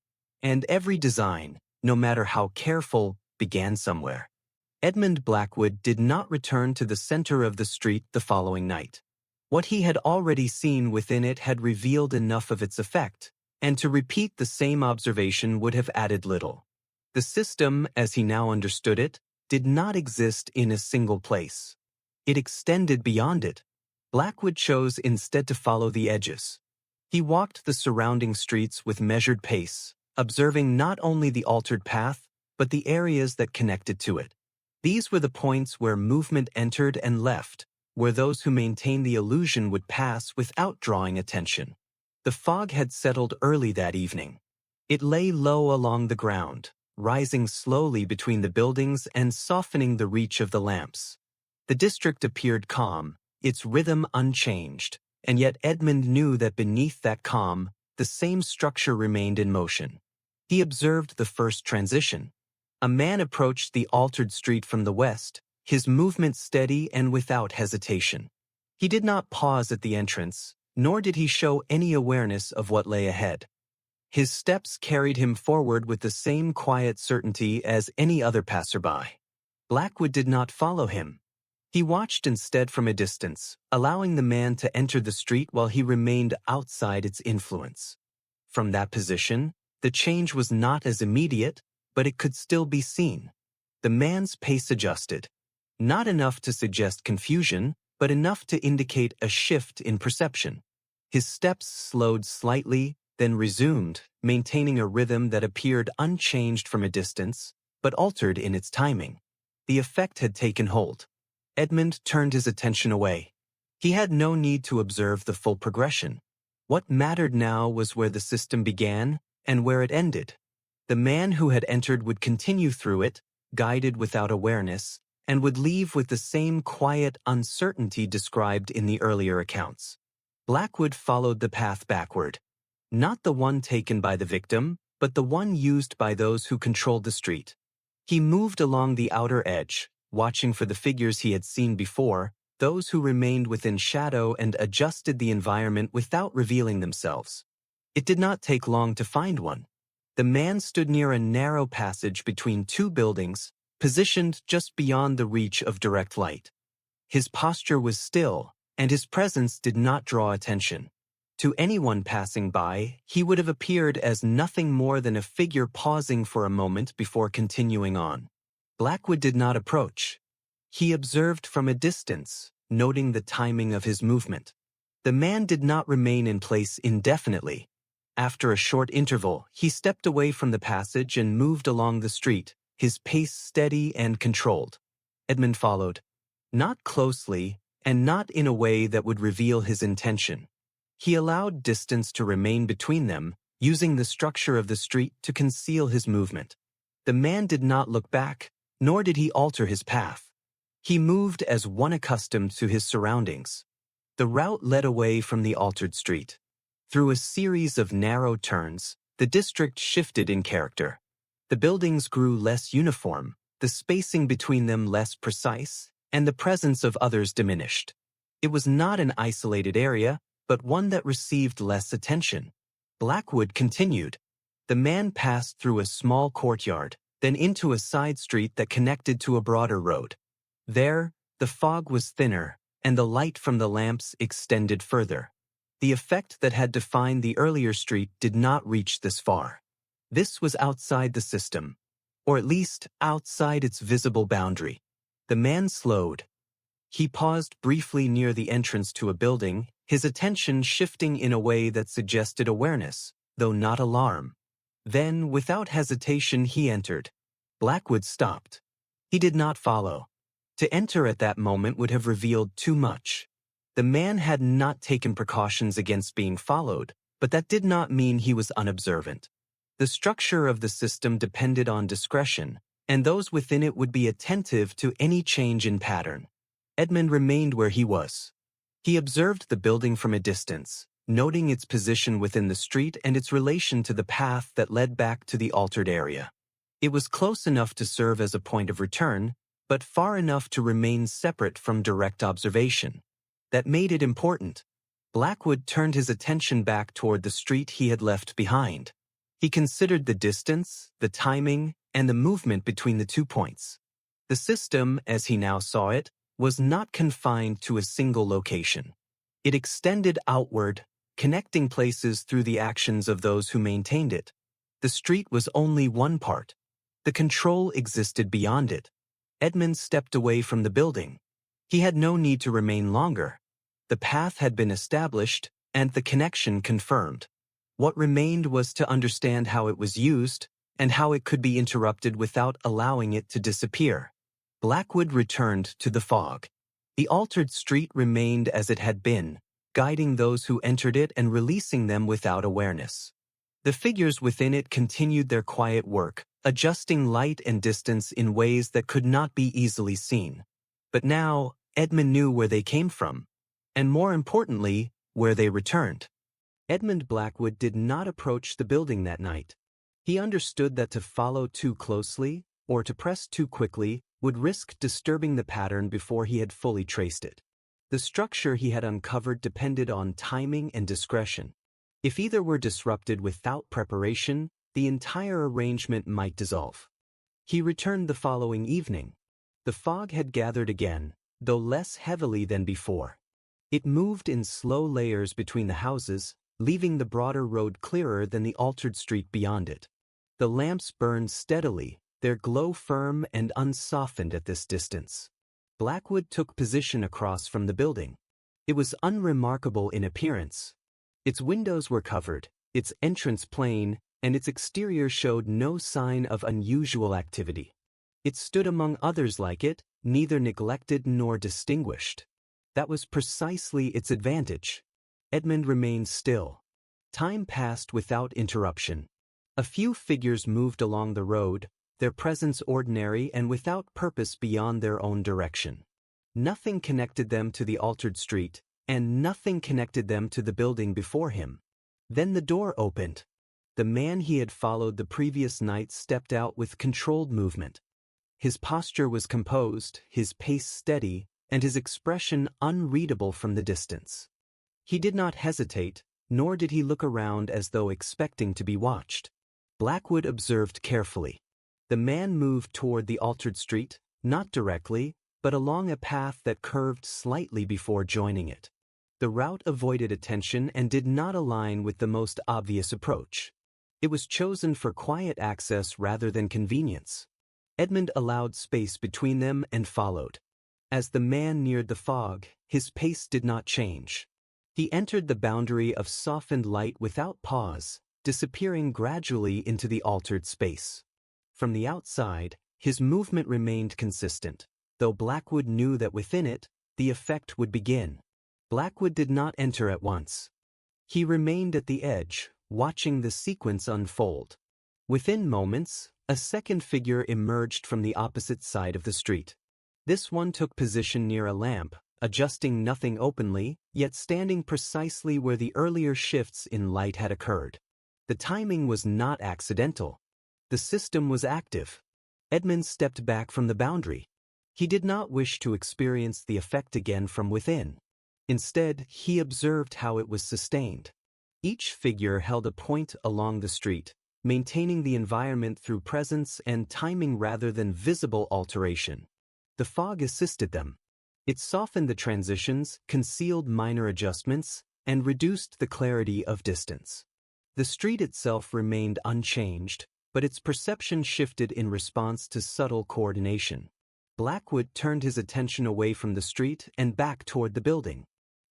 And every design, no matter how careful, began somewhere. Edmund Blackwood did not return to the center of the street the following night. What he had already seen within it had revealed enough of its effect, and to repeat the same observation would have added little. The system, as he now understood it, did not exist in a single place. It extended beyond it. Blackwood chose instead to follow the edges. He walked the surrounding streets with measured pace, observing not only the altered path, but the areas that connected to it. These were the points where movement entered and left, where those who maintained the illusion would pass without drawing attention. The fog had settled early that evening. It lay low along the ground, rising slowly between the buildings and softening the reach of the lamps. The district appeared calm, its rhythm unchanged, and yet Edmund knew that beneath that calm, the same structure remained in motion. He observed the first transition. A man approached the altered street from the west, his movement steady and without hesitation. He did not pause at the entrance, nor did he show any awareness of what lay ahead. His steps carried him forward with the same quiet certainty as any other passerby. Blackwood did not follow him. He watched instead from a distance, allowing the man to enter the street while he remained outside its influence. From that position, the change was not as immediate, but it could still be seen. The man's pace adjusted. Not enough to suggest confusion, but enough to indicate a shift in perception. His steps slowed slightly, then resumed, maintaining a rhythm that appeared unchanged from a distance, but altered in its timing. The effect had taken hold. Edmund turned his attention away. He had no need to observe the full progression. What mattered now was where the system began and where it ended. The man who had entered would continue through it, guided without awareness, and would leave with the same quiet uncertainty described in the earlier accounts. Blackwood followed the path backward. Not the one taken by the victim, but the one used by those who controlled the street. He moved along the outer edge, watching for the figures he had seen before, those who remained within shadow and adjusted the environment without revealing themselves. It did not take long to find one. The man stood near a narrow passage between two buildings, positioned just beyond the reach of direct light. His posture was still, and his presence did not draw attention. To anyone passing by, he would have appeared as nothing more than a figure pausing for a moment before continuing on. Blackwood did not approach. He observed from a distance, noting the timing of his movement. The man did not remain in place indefinitely. After a short interval, he stepped away from the passage and moved along the street, his pace steady and controlled. Edmund followed. Not closely, and not in a way that would reveal his intention. He allowed distance to remain between them, using the structure of the street to conceal his movement. The man did not look back, nor did he alter his path. He moved as one accustomed to his surroundings. The route led away from the altered street. Through a series of narrow turns, the district shifted in character. The buildings grew less uniform, the spacing between them less precise, and the presence of others diminished. It was not an isolated area, but one that received less attention. Blackwood continued. The man passed through a small courtyard, then into a side street that connected to a broader road. There, the fog was thinner, and the light from the lamps extended further. The effect that had defined the earlier street did not reach this far. This was outside the system, or at least outside its visible boundary. The man slowed. He paused briefly near the entrance to a building, his attention shifting in a way that suggested awareness, though not alarm. Then, without hesitation, he entered. Blackwood stopped. He did not follow. To enter at that moment would have revealed too much. The man had not taken precautions against being followed, but that did not mean he was unobservant. The structure of the system depended on discretion, and those within it would be attentive to any change in pattern. Edmund remained where he was. He observed the building from a distance, noting its position within the street and its relation to the path that led back to the altered area. It was close enough to serve as a point of return, but far enough to remain separate from direct observation. That made it important. Blackwood turned his attention back toward the street he had left behind. He considered the distance, the timing, and the movement between the 2 points. The system, as he now saw it, was not confined to a single location. It extended outward, connecting places through the actions of those who maintained it. The street was only one part. The control existed beyond it. Edmund stepped away from the building. He had no need to remain longer. The path had been established, and the connection confirmed. What remained was to understand how it was used, and how it could be interrupted without allowing it to disappear. Blackwood returned to the fog. The altered street remained as it had been, guiding those who entered it and releasing them without awareness. The figures within it continued their quiet work, adjusting light and distance in ways that could not be easily seen. But now, Edmund knew where they came from, and more importantly, where they returned. Edmund Blackwood did not approach the building that night. He understood that to follow too closely, or to press too quickly, would risk disturbing the pattern before he had fully traced it. The structure he had uncovered depended on timing and discretion. If either were disrupted without preparation, the entire arrangement might dissolve. He returned the following evening. The fog had gathered again, though less heavily than before. It moved in slow layers between the houses, leaving the broader road clearer than the altered street beyond it. The lamps burned steadily, their glow firm and unsoftened at this distance. Blackwood took position across from the building. It was unremarkable in appearance. Its windows were covered, its entrance plain, and its exterior showed no sign of unusual activity. It stood among others like it, neither neglected nor distinguished. That was precisely its advantage. Edmund remained still. Time passed without interruption. A few figures moved along the road, their presence ordinary and without purpose beyond their own direction. Nothing connected them to the altered street, and nothing connected them to the building before him. Then the door opened. The man he had followed the previous night stepped out with controlled movement. His posture was composed, his pace steady, and his expression unreadable from the distance. He did not hesitate, nor did he look around as though expecting to be watched. Blackwood observed carefully. The man moved toward the altered street, not directly, but along a path that curved slightly before joining it. The route avoided attention and did not align with the most obvious approach. It was chosen for quiet access rather than convenience. Edmund allowed space between them and followed. As the man neared the fog, his pace did not change. He entered the boundary of softened light without pause, disappearing gradually into the altered space. From the outside, his movement remained consistent, though Blackwood knew that within it, the effect would begin. Blackwood did not enter at once. He remained at the edge, watching the sequence unfold. Within moments, a second figure emerged from the opposite side of the street. This one took position near a lamp, adjusting nothing openly, yet standing precisely where the earlier shifts in light had occurred. The timing was not accidental. The system was active. Edmund stepped back from the boundary. He did not wish to experience the effect again from within. Instead, he observed how it was sustained. Each figure held a point along the street, maintaining the environment through presence and timing rather than visible alteration. The fog assisted them. It softened the transitions, concealed minor adjustments, and reduced the clarity of distance. The street itself remained unchanged, but its perception shifted in response to subtle coordination. Blackwood turned his attention away from the street and back toward the building.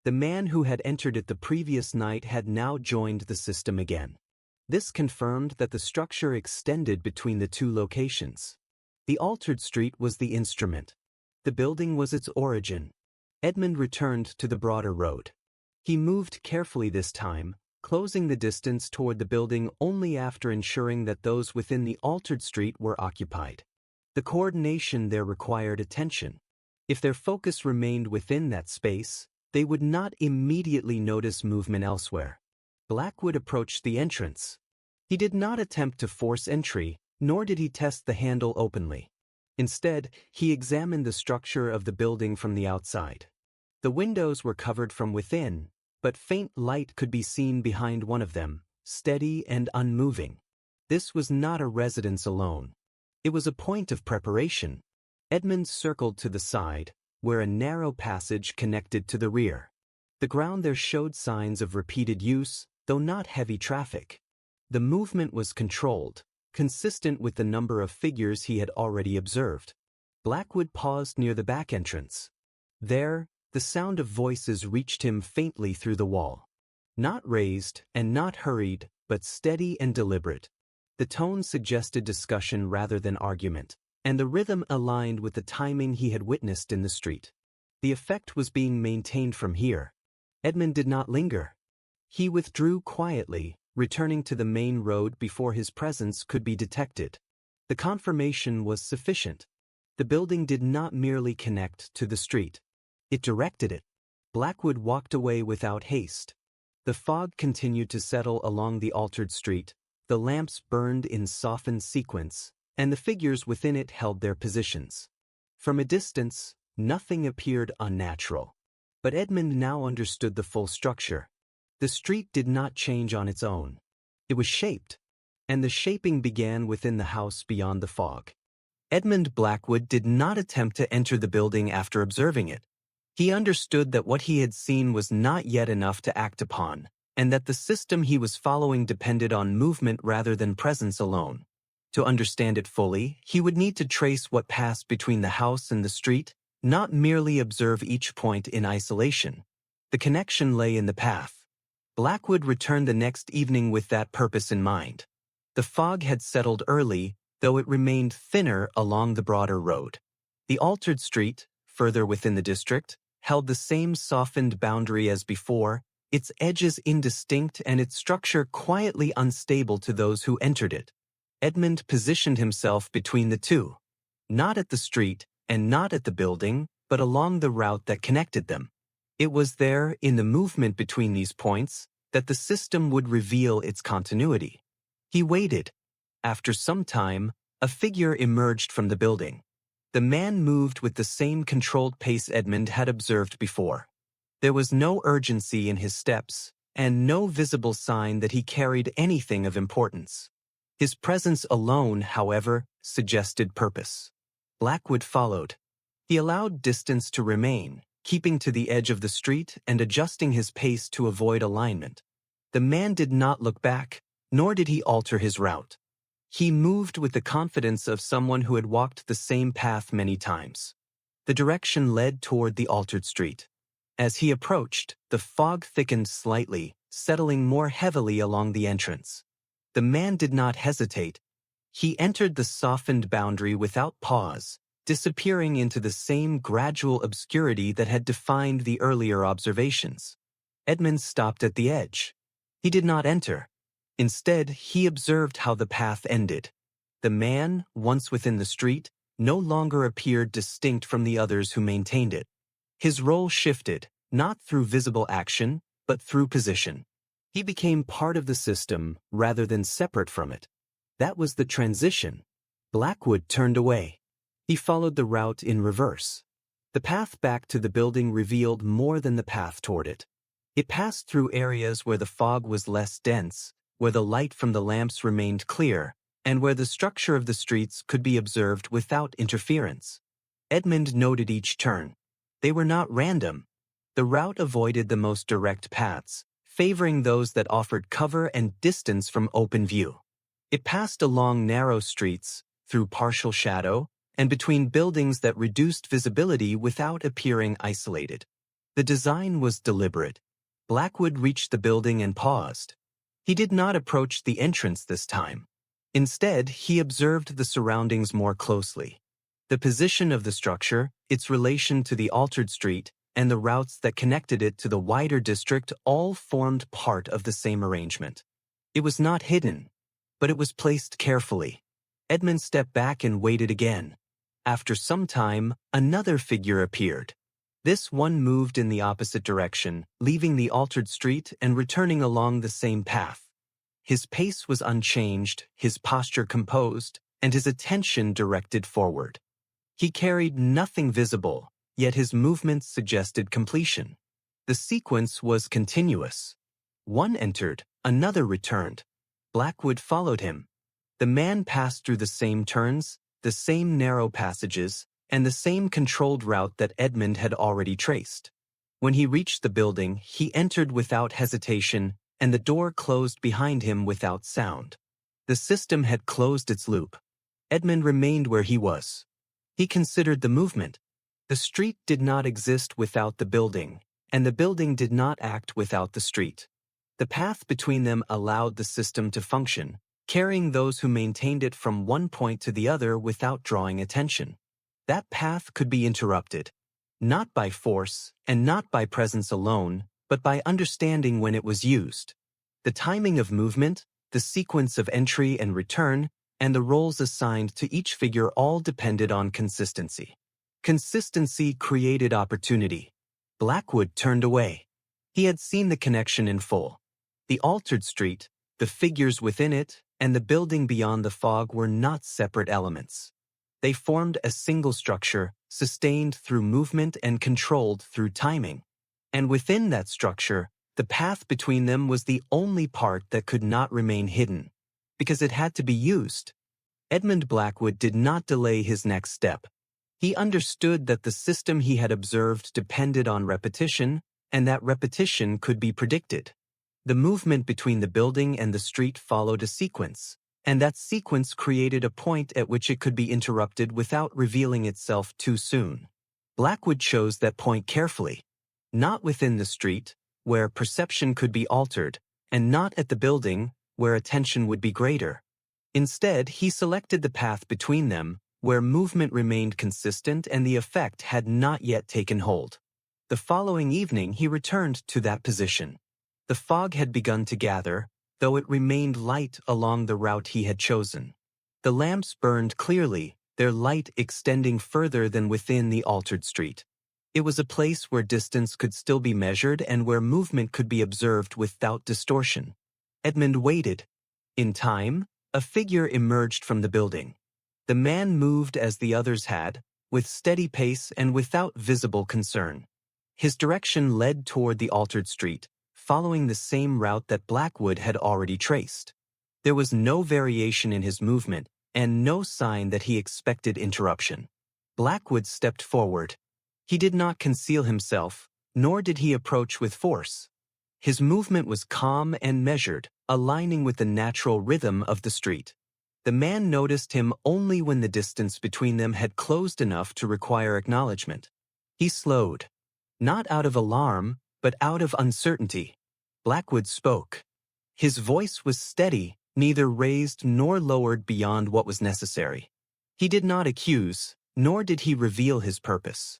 The man who had entered it the previous night had now joined the system again. This confirmed that the structure extended between the two locations. The altered street was the instrument. The building was its origin. Edmund returned to the broader road. He moved carefully this time, closing the distance toward the building only after ensuring that those within the altered street were occupied. The coordination there required attention. If their focus remained within that space, they would not immediately notice movement elsewhere. Blackwood approached the entrance. He did not attempt to force entry, nor did he test the handle openly. Instead, he examined the structure of the building from the outside. The windows were covered from within, but faint light could be seen behind one of them, steady and unmoving. This was not a residence alone. It was a point of preparation. Edmund circled to the side, where a narrow passage connected to the rear. The ground there showed signs of repeated use, though not heavy traffic. The movement was controlled, consistent with the number of figures he had already observed. Blackwood paused near the back entrance. There, the sound of voices reached him faintly through the wall. Not raised and not hurried, but steady and deliberate. The tone suggested discussion rather than argument, and the rhythm aligned with the timing he had witnessed in the street. The effect was being maintained from here. Edmund did not linger. He withdrew quietly, returning to the main road before his presence could be detected. The confirmation was sufficient. The building did not merely connect to the street. It directed it. Blackwood walked away without haste. The fog continued to settle along the altered street. The lamps burned in softened sequence, and the figures within it held their positions. From a distance, nothing appeared unnatural. But Edmund now understood the full structure. The street did not change on its own. It was shaped, and the shaping began within the house beyond the fog. Edmund Blackwood did not attempt to enter the building after observing it. He understood that what he had seen was not yet enough to act upon, and that the system he was following depended on movement rather than presence alone. To understand it fully, he would need to trace what passed between the house and the street, not merely observe each point in isolation. The connection lay in the path. Blackwood returned the next evening with that purpose in mind. The fog had settled early, though it remained thinner along the broader road. The altered street, further within the district, held the same softened boundary as before, its edges indistinct and its structure quietly unstable to those who entered it. Edmund positioned himself between the two, not at the street and not at the building, but along the route that connected them. It was there, in the movement between these points, that the system would reveal its continuity. He waited. After some time, a figure emerged from the building. The man moved with the same controlled pace Edmund had observed before. There was no urgency in his steps, and no visible sign that he carried anything of importance. His presence alone, however, suggested purpose. Blackwood followed. He allowed distance to remain, keeping to the edge of the street and adjusting his pace to avoid alignment. The man did not look back, nor did he alter his route. He moved with the confidence of someone who had walked the same path many times. The direction led toward the altered street. As he approached, the fog thickened slightly, settling more heavily along the entrance. The man did not hesitate. He entered the softened boundary without pause, disappearing into the same gradual obscurity that had defined the earlier observations. Edmund stopped at the edge. He did not enter. Instead, he observed how the path ended. The man, once within the street, no longer appeared distinct from the others who maintained it. His role shifted, not through visible action, but through position. He became part of the system rather than separate from it. That was the transition. Blackwood turned away. He followed the route in reverse. The path back to the building revealed more than the path toward it. It passed through areas where the fog was less dense, where the light from the lamps remained clear, and where the structure of the streets could be observed without interference. Edmund noted each turn. They were not random. The route avoided the most direct paths, favoring those that offered cover and distance from open view. It passed along narrow streets, through partial shadow, and between buildings that reduced visibility without appearing isolated. The design was deliberate. Blackwood reached the building and paused. He did not approach the entrance this time. Instead, he observed the surroundings more closely. The position of the structure, its relation to the altered street, and the routes that connected it to the wider district all formed part of the same arrangement. It was not hidden, but it was placed carefully. Edmund stepped back and waited again. After some time, another figure appeared. This one moved in the opposite direction, leaving the altered street and returning along the same path. His pace was unchanged, his posture composed, and his attention directed forward. He carried nothing visible, yet his movements suggested completion. The sequence was continuous. One entered, another returned. Blackwood followed him. The man passed through the same turns, the same narrow passages, and the same controlled route that Edmund had already traced. When he reached the building, he entered without hesitation, and the door closed behind him without sound. The system had closed its loop. Edmund remained where he was. He considered the movement. The street did not exist without the building, and the building did not act without the street. The path between them allowed the system to function, carrying those who maintained it from one point to the other without drawing attention. That path could be interrupted, not by force and not by presence alone, but by understanding when it was used. The timing of movement, the sequence of entry and return, and the roles assigned to each figure all depended on consistency. Consistency created opportunity. Blackwood turned away. He had seen the connection in full. The altered street, the figures within it, and the building beyond the fog were not separate elements. They formed a single structure, sustained through movement and controlled through timing. And within that structure, the path between them was the only part that could not remain hidden, because it had to be used. Edmund Blackwood did not delay his next step. He understood that the system he had observed depended on repetition, and that repetition could be predicted. The movement between the building and the street followed a sequence, and that sequence created a point at which it could be interrupted without revealing itself too soon. Blackwood chose that point carefully, not within the street, where perception could be altered, and not at the building, where attention would be greater. Instead, he selected the path between them, where movement remained consistent and the effect had not yet taken hold. The following evening, he returned to that position. The fog had begun to gather, though it remained light along the route he had chosen. The lamps burned clearly, their light extending further than within the altered street. It was a place where distance could still be measured and where movement could be observed without distortion. Edmund waited. In time, a figure emerged from the building. The man moved as the others had, with steady pace and without visible concern. His direction led toward the altered street, following the same route that Blackwood had already traced. There was no variation in his movement, and no sign that he expected interruption. Blackwood stepped forward. He did not conceal himself, nor did he approach with force. His movement was calm and measured, aligning with the natural rhythm of the street. The man noticed him only when the distance between them had closed enough to require acknowledgement. He slowed, not out of alarm, but out of uncertainty. Blackwood spoke. His voice was steady, neither raised nor lowered beyond what was necessary. He did not accuse, nor did he reveal his purpose.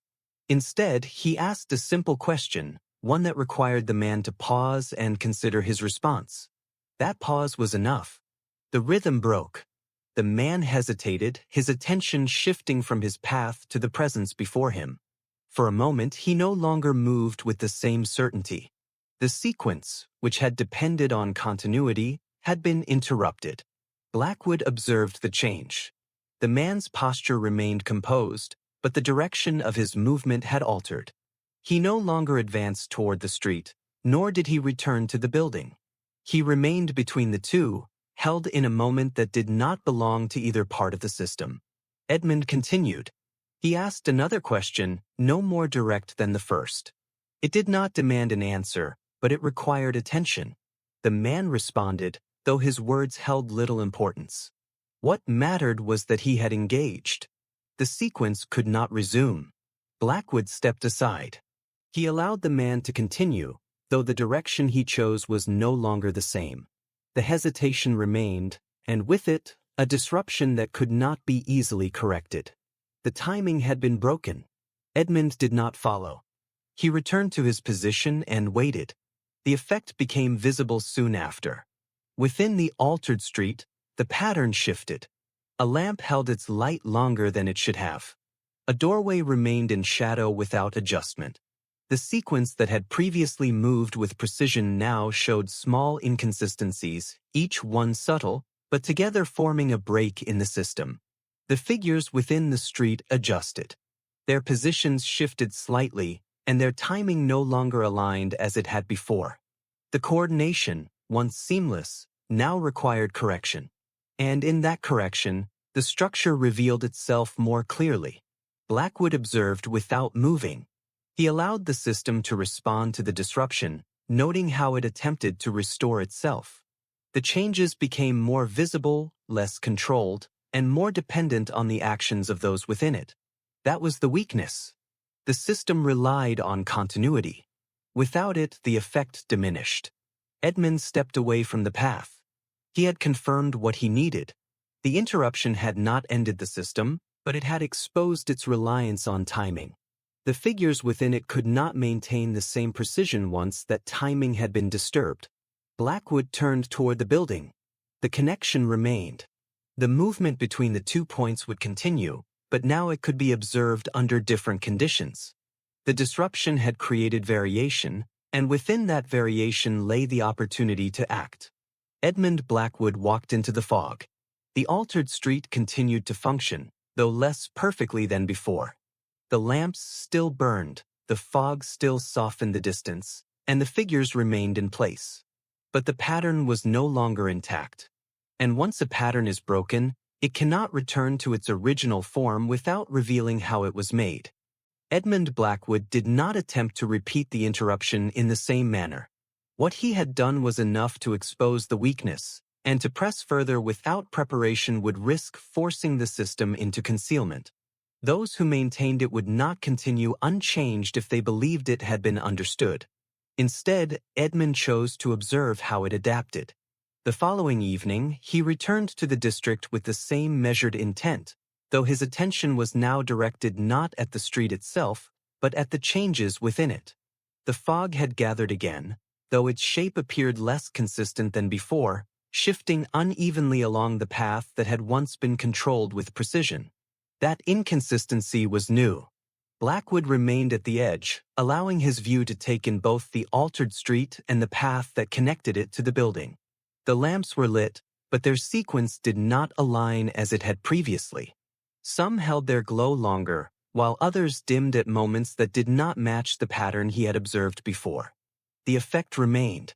Instead, he asked a simple question, one that required the man to pause and consider his response. That pause was enough. The rhythm broke. The man hesitated, his attention shifting from his path to the presence before him. For a moment, he no longer moved with the same certainty. The sequence, which had depended on continuity, had been interrupted. Blackwood observed the change. The man's posture remained composed, but the direction of his movement had altered. He no longer advanced toward the street, nor did he return to the building. He remained between the two, held in a moment that did not belong to either part of the system. Edmund continued. He asked another question, no more direct than the first. It did not demand an answer, but it required attention. The man responded, though his words held little importance. What mattered was that he had engaged. The sequence could not resume. Blackwood stepped aside. He allowed the man to continue, though the direction he chose was no longer the same. The hesitation remained, and with it, a disruption that could not be easily corrected. The timing had been broken. Edmund did not follow. He returned to his position and waited. The effect became visible soon after. Within the altered street, the pattern shifted. A lamp held its light longer than it should have. A doorway remained in shadow without adjustment. The sequence that had previously moved with precision now showed small inconsistencies, each one subtle, but together forming a break in the system. The figures within the street adjusted. Their positions shifted slightly, and their timing no longer aligned as it had before. The coordination, once seamless, now required correction. And in that correction, the structure revealed itself more clearly. Blackwood observed without moving. He allowed the system to respond to the disruption, noting how it attempted to restore itself. The changes became more visible, less controlled, and more dependent on the actions of those within it. That was the weakness. The system relied on continuity. Without it, the effect diminished. Edmund stepped away from the path. He had confirmed what he needed. The interruption had not ended the system, but it had exposed its reliance on timing. The figures within it could not maintain the same precision once that timing had been disturbed. Blackwood turned toward the building. The connection remained. The movement between the 2 points would continue, but now it could be observed under different conditions. The disruption had created variation, and within that variation lay the opportunity to act. Edmund Blackwood walked into the fog. The altered street continued to function, though less perfectly than before. The lamps still burned, the fog still softened the distance, and the figures remained in place. But the pattern was no longer intact. And once a pattern is broken, it cannot return to its original form without revealing how it was made. Edmund Blackwood did not attempt to repeat the interruption in the same manner. What he had done was enough to expose the weakness, and to press further without preparation would risk forcing the system into concealment. Those who maintained it would not continue unchanged if they believed it had been understood. Instead, Edmund chose to observe how it adapted. The following evening, he returned to the district with the same measured intent, though his attention was now directed not at the street itself, but at the changes within it. The fog had gathered again, though its shape appeared less consistent than before, shifting unevenly along the path that had once been controlled with precision. That inconsistency was new. Blackwood remained at the edge, allowing his view to take in both the altered street and the path that connected it to the building. The lamps were lit, but their sequence did not align as it had previously. Some held their glow longer, while others dimmed at moments that did not match the pattern he had observed before. The effect remained,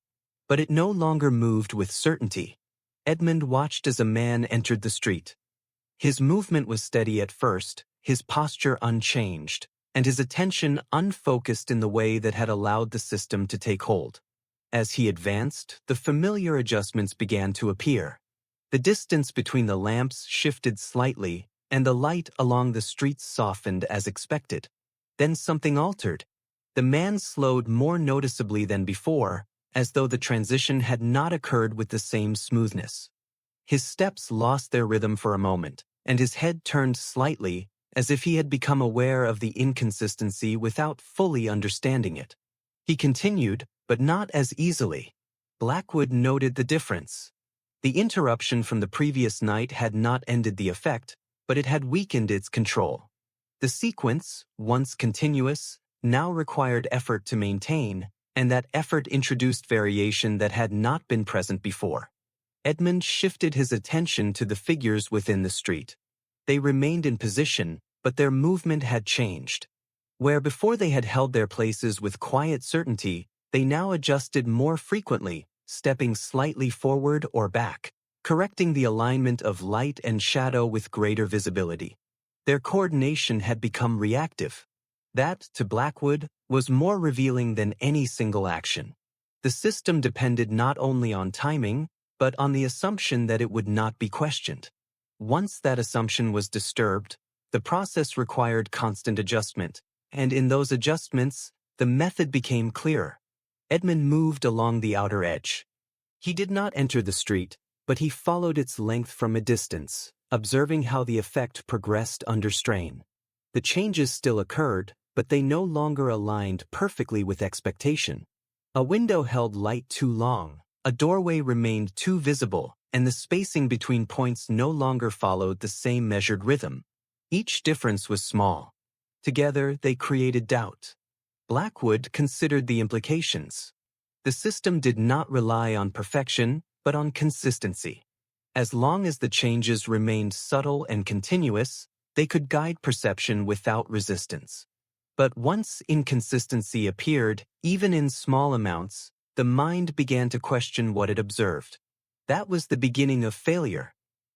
but it no longer moved with certainty. Edmund watched as a man entered the street. His movement was steady at first, his posture unchanged, and his attention unfocused in the way that had allowed the system to take hold. As he advanced, the familiar adjustments began to appear. The distance between the lamps shifted slightly, and the light along the streets softened as expected. Then something altered. The man slowed more noticeably than before, as though the transition had not occurred with the same smoothness. His steps lost their rhythm for a moment, and his head turned slightly, as if he had become aware of the inconsistency without fully understanding it. He continued, but not as easily. Blackwood noted the difference. The interruption from the previous night had not ended the effect, but it had weakened its control. The sequence, once continuous, now required effort to maintain, and that effort introduced variation that had not been present before. Edmund shifted his attention to the figures within the street. They remained in position, but their movement had changed. Where before they had held their places with quiet certainty, they now adjusted more frequently, stepping slightly forward or back, correcting the alignment of light and shadow with greater visibility. Their coordination had become reactive. That, to Blackwood, was more revealing than any single action. The system depended not only on timing, but on the assumption that it would not be questioned. Once that assumption was disturbed, the process required constant adjustment, and in those adjustments, the method became clearer. Edmund moved along the outer edge. He did not enter the street, but he followed its length from a distance, observing how the effect progressed under strain. The changes still occurred, but they no longer aligned perfectly with expectation. A window held light too long, a doorway remained too visible, and the spacing between points no longer followed the same measured rhythm. Each difference was small. Together, they created doubt. Blackwood considered the implications. The system did not rely on perfection, but on consistency. As long as the changes remained subtle and continuous, they could guide perception without resistance. But once inconsistency appeared, even in small amounts, the mind began to question what it observed. That was the beginning of failure.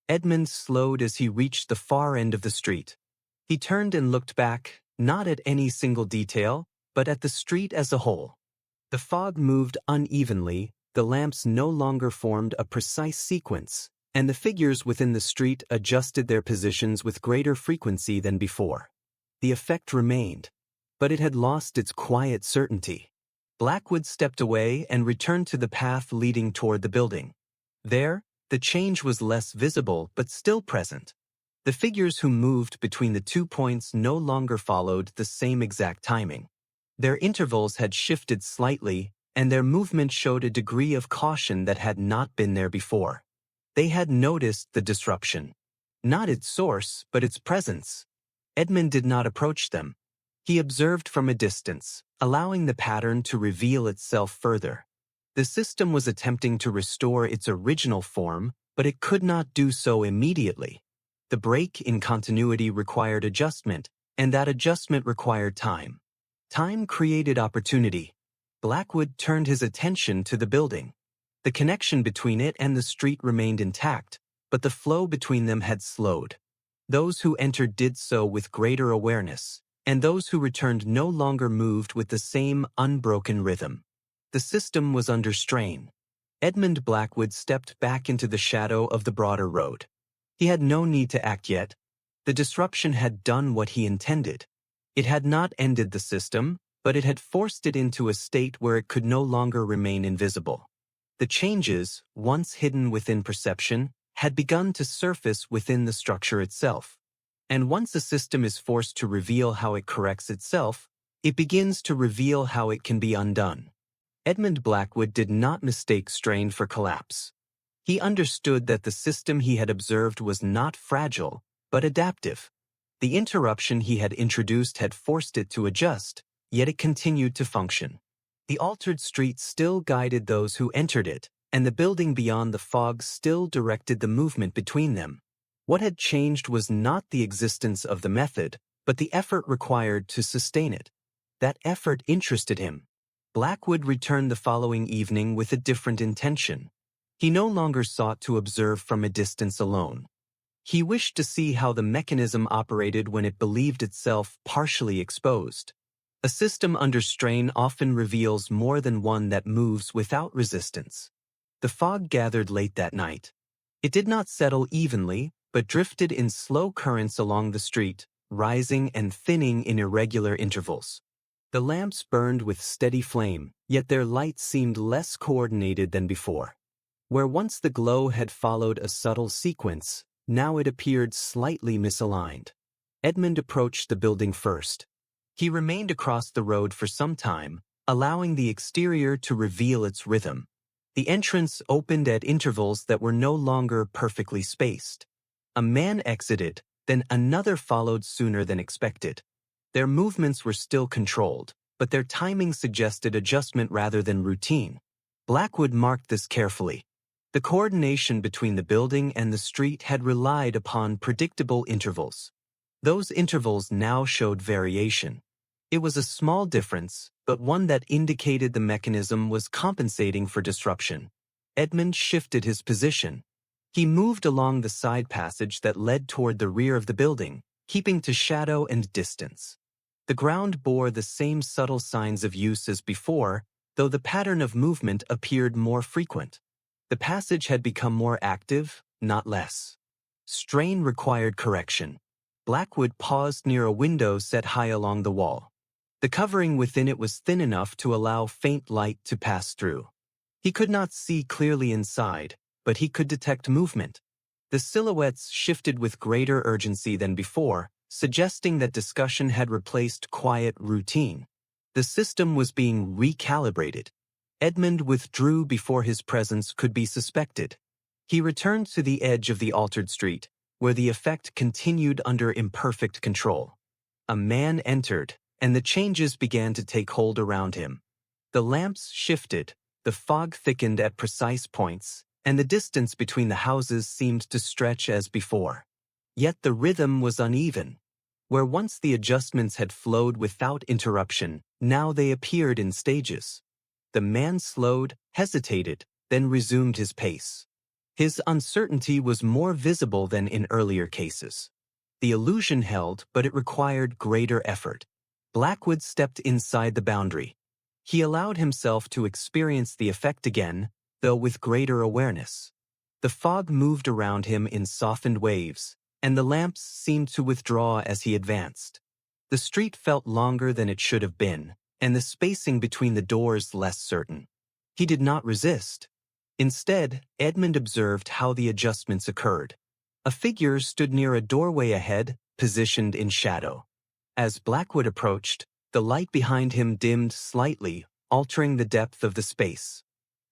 Edmund slowed as he reached the far end of the street. He turned and looked back, not at any single detail, but at the street as a whole. The fog moved unevenly, the lamps no longer formed a precise sequence, and the figures within the street adjusted their positions with greater frequency than before. The effect remained, but it had lost its quiet certainty. Blackwood stepped away and returned to the path leading toward the building. There, the change was less visible but still present. The figures who moved between the 2 points no longer followed the same exact timing. Their intervals had shifted slightly, and their movement showed a degree of caution that had not been there before. They had noticed the disruption. Not its source, but its presence. Edmund did not approach them. He observed from a distance, allowing the pattern to reveal itself further. The system was attempting to restore its original form, but it could not do so immediately. The break in continuity required adjustment, and that adjustment required time. Time created opportunity. Blackwood turned his attention to the building. The connection between it and the street remained intact, but the flow between them had slowed. Those who entered did so with greater awareness, and those who returned no longer moved with the same unbroken rhythm. The system was under strain. Edmund Blackwood stepped back into the shadow of the broader road. He had no need to act yet. The disruption had done what he intended. It had not ended the system, but it had forced it into a state where it could no longer remain invisible. The changes, once hidden within perception, had begun to surface within the structure itself. And once a system is forced to reveal how it corrects itself, it begins to reveal how it can be undone. Edmund Blackwood did not mistake strain for collapse. He understood that the system he had observed was not fragile, but adaptive. The interruption he had introduced had forced it to adjust, yet it continued to function. The altered street still guided those who entered it, and the building beyond the fog still directed the movement between them. What had changed was not the existence of the method, but the effort required to sustain it. That effort interested him. Blackwood returned the following evening with a different intention. He no longer sought to observe from a distance alone. He wished to see how the mechanism operated when it believed itself partially exposed. A system under strain often reveals more than one that moves without resistance. The fog gathered late that night. It did not settle evenly, but drifted in slow currents along the street, rising and thinning in irregular intervals. The lamps burned with steady flame, yet their light seemed less coordinated than before. Where once the glow had followed a subtle sequence, now it appeared slightly misaligned. Edmund approached the building first. He remained across the road for some time, allowing the exterior to reveal its rhythm. The entrance opened at intervals that were no longer perfectly spaced. A man exited, then another followed sooner than expected. Their movements were still controlled, but their timing suggested adjustment rather than routine. Blackwood marked this carefully. The coordination between the building and the street had relied upon predictable intervals. Those intervals now showed variation. It was a small difference, but one that indicated the mechanism was compensating for disruption. Edmund shifted his position. He moved along the side passage that led toward the rear of the building, keeping to shadow and distance. The ground bore the same subtle signs of use as before, though the pattern of movement appeared more frequent. The passage had become more active, not less. Strain required correction. Blackwood paused near a window set high along the wall. The covering within it was thin enough to allow faint light to pass through. He could not see clearly inside, but he could detect movement. The silhouettes shifted with greater urgency than before, suggesting that discussion had replaced quiet routine. The system was being recalibrated. Edmund withdrew before his presence could be suspected. He returned to the edge of the altered street, where the effect continued under imperfect control. A man entered, and the changes began to take hold around him. The lamps shifted, the fog thickened at precise points, and the distance between the houses seemed to stretch as before. Yet the rhythm was uneven. Where once the adjustments had flowed without interruption, now they appeared in stages. The man slowed, hesitated, then resumed his pace. His uncertainty was more visible than in earlier cases. The illusion held, but it required greater effort. Blackwood stepped inside the boundary. He allowed himself to experience the effect again, though with greater awareness. The fog moved around him in softened waves, and the lamps seemed to withdraw as he advanced. The street felt longer than it should have been, and the spacing between the doors less certain. He did not resist. Instead, Edmund observed how the adjustments occurred. A figure stood near a doorway ahead, positioned in shadow. As Blackwood approached, the light behind him dimmed slightly, altering the depth of the space.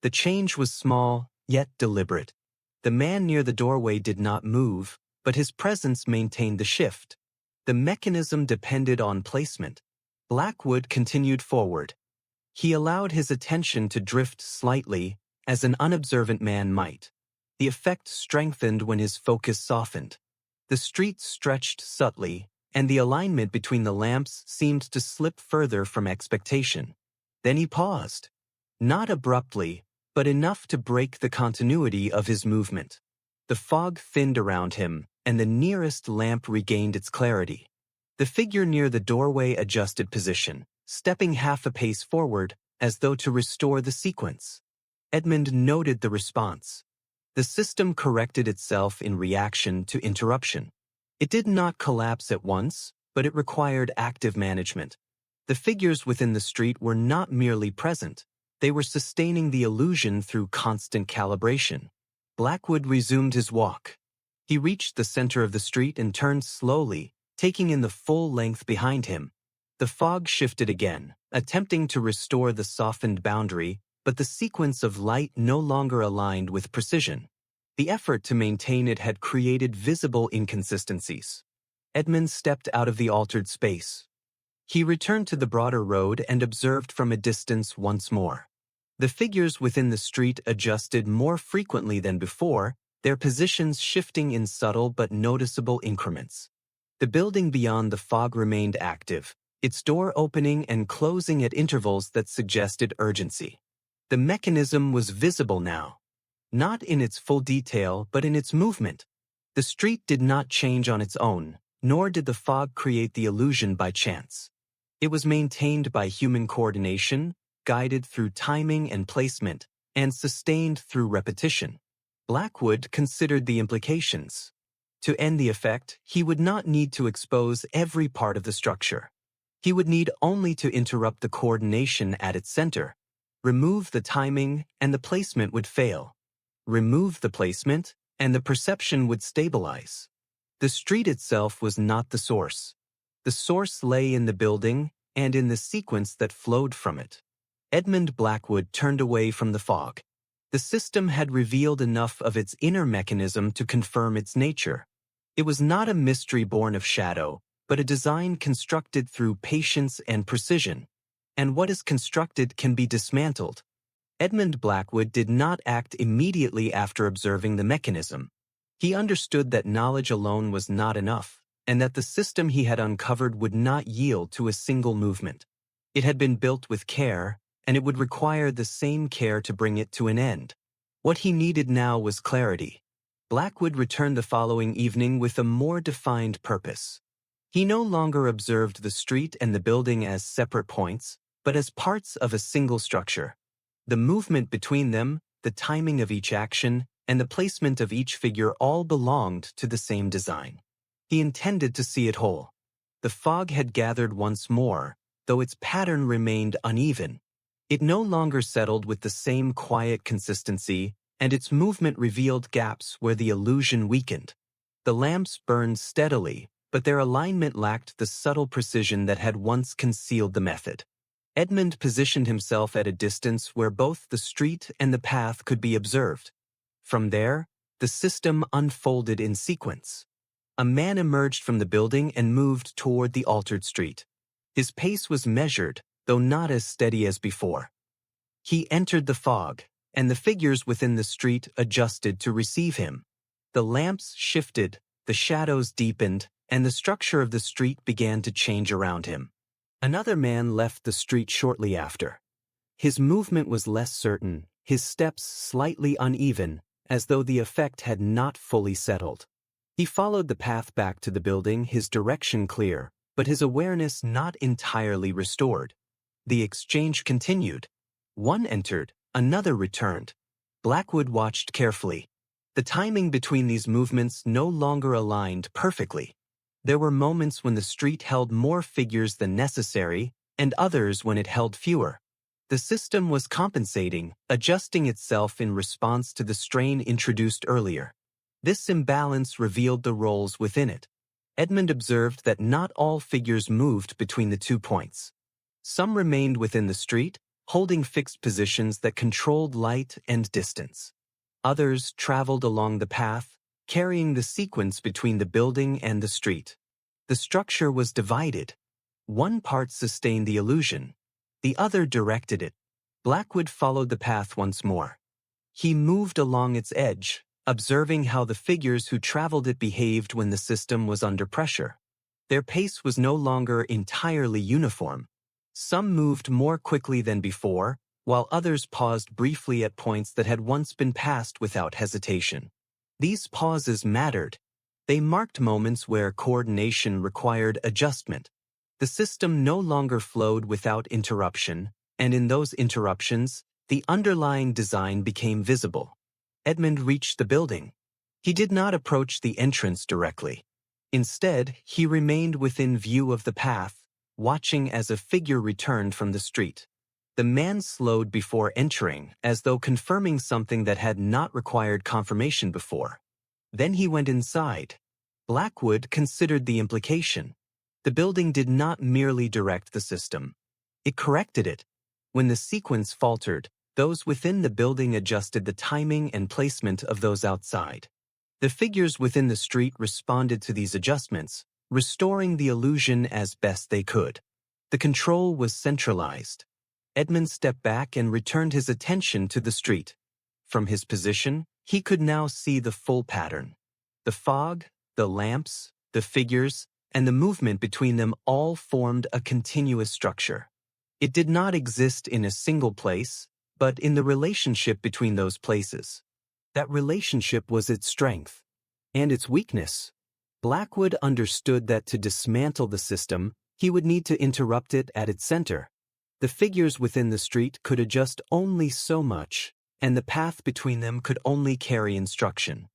The change was small, yet deliberate. The man near the doorway did not move, but his presence maintained the shift. The mechanism depended on placement. Blackwood continued forward. He allowed his attention to drift slightly, as an unobservant man might. The effect strengthened when his focus softened. The street stretched subtly, and the alignment between the lamps seemed to slip further from expectation. Then he paused. Not abruptly, but enough to break the continuity of his movement. The fog thinned around him, and the nearest lamp regained its clarity. The figure near the doorway adjusted position, stepping half a pace forward, as though to restore the sequence. Edmund noted the response. The system corrected itself in reaction to interruption. It did not collapse at once, but it required active management. The figures within the street were not merely present. They were sustaining the illusion through constant calibration. Blackwood resumed his walk. He reached the center of the street and turned slowly, taking in the full length behind him. The fog shifted again, attempting to restore the softened boundary, but the sequence of light no longer aligned with precision. The effort to maintain it had created visible inconsistencies. Edmund stepped out of the altered space. He returned to the broader road and observed from a distance once more. The figures within the street adjusted more frequently than before, their positions shifting in subtle but noticeable increments. The building beyond the fog remained active, its door opening and closing at intervals that suggested urgency. The mechanism was visible now, not in its full detail but in its movement. The street did not change on its own, nor did the fog create the illusion by chance. It was maintained by human coordination, guided through timing and placement, and sustained through repetition. Blackwood considered the implications. To end the effect, he would not need to expose every part of the structure. He would need only to interrupt the coordination at its center. Remove the timing, and the placement would fail. Remove the placement, and the perception would stabilize. The street itself was not the source. The source lay in the building and in the sequence that flowed from it. Edmund Blackwood turned away from the fog. The system had revealed enough of its inner mechanism to confirm its nature. It was not a mystery born of shadow, but a design constructed through patience and precision. And what is constructed can be dismantled. Edmund Blackwood did not act immediately after observing the mechanism. He understood that knowledge alone was not enough, and that the system he had uncovered would not yield to a single movement. It had been built with care, and it would require the same care to bring it to an end. What he needed now was clarity. Blackwood returned the following evening with a more defined purpose. He no longer observed the street and the building as separate points, but as parts of a single structure. The movement between them, the timing of each action, and the placement of each figure all belonged to the same design. He intended to see it whole. The fog had gathered once more, though its pattern remained uneven. It no longer settled with the same quiet consistency, and its movement revealed gaps where the illusion weakened. The lamps burned steadily, but their alignment lacked the subtle precision that had once concealed the method. Edmund positioned himself at a distance where both the street and the path could be observed. From there, the system unfolded in sequence. A man emerged from the building and moved toward the altered street. His pace was measured, though not as steady as before. He entered the fog, and the figures within the street adjusted to receive him. The lamps shifted, the shadows deepened, and the structure of the street began to change around him. Another man left the street shortly after. His movement was less certain, his steps slightly uneven, as though the effect had not fully settled. He followed the path back to the building, his direction clear, but his awareness not entirely restored. The exchange continued. One entered, another returned. Blackwood watched carefully. The timing between these movements no longer aligned perfectly. There were moments when the street held more figures than necessary, and others when it held fewer. The system was compensating, adjusting itself in response to the strain introduced earlier. This imbalance revealed the roles within it. Edmund observed that not all figures moved between the 2 points. Some remained within the street, holding fixed positions that controlled light and distance. Others traveled along the path, carrying the sequence between the building and the street. The structure was divided. One part sustained the illusion. The other directed it. Blackwood followed the path once more. He moved along its edge, observing how the figures who traveled it behaved when the system was under pressure. Their pace was no longer entirely uniform. Some moved more quickly than before, while others paused briefly at points that had once been passed without hesitation. These pauses mattered. They marked moments where coordination required adjustment. The system no longer flowed without interruption, and in those interruptions, the underlying design became visible. Edmund reached the building. He did not approach the entrance directly. Instead, he remained within view of the path, watching as a figure returned from the street. The man slowed before entering, as though confirming something that had not required confirmation before. Then he went inside. Blackwood considered the implication. The building did not merely direct the system. It corrected it. When the sequence faltered, those within the building adjusted the timing and placement of those outside. The figures within the street responded to these adjustments, restoring the illusion as best they could. The control was centralized. Edmund stepped back and returned his attention to the street. From his position, he could now see the full pattern. The fog, the lamps, the figures, and the movement between them all formed a continuous structure. It did not exist in a single place, but in the relationship between those places. That relationship was its strength and its weakness. Blackwood understood that to dismantle the system, he would need to interrupt it at its center. The figures within the street could adjust only so much, and the path between them could only carry instruction.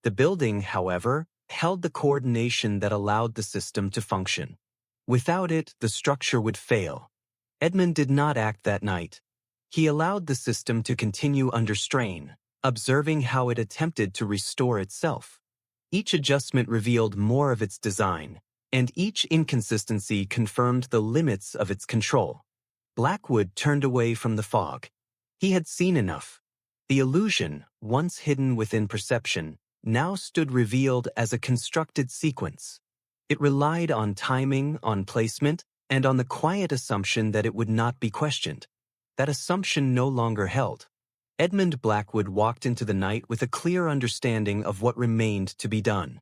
The building, however, held the coordination that allowed the system to function. Without it, the structure would fail. Edmund did not act that night. He allowed the system to continue under strain, observing how it attempted to restore itself. Each adjustment revealed more of its design, and each inconsistency confirmed the limits of its control. Blackwood turned away from the fog. He had seen enough. The illusion, once hidden within perception, now stood revealed as a constructed sequence. It relied on timing, on placement, and on the quiet assumption that it would not be questioned. That assumption no longer held. Edmund Blackwood walked into the night with a clear understanding of what remained to be done.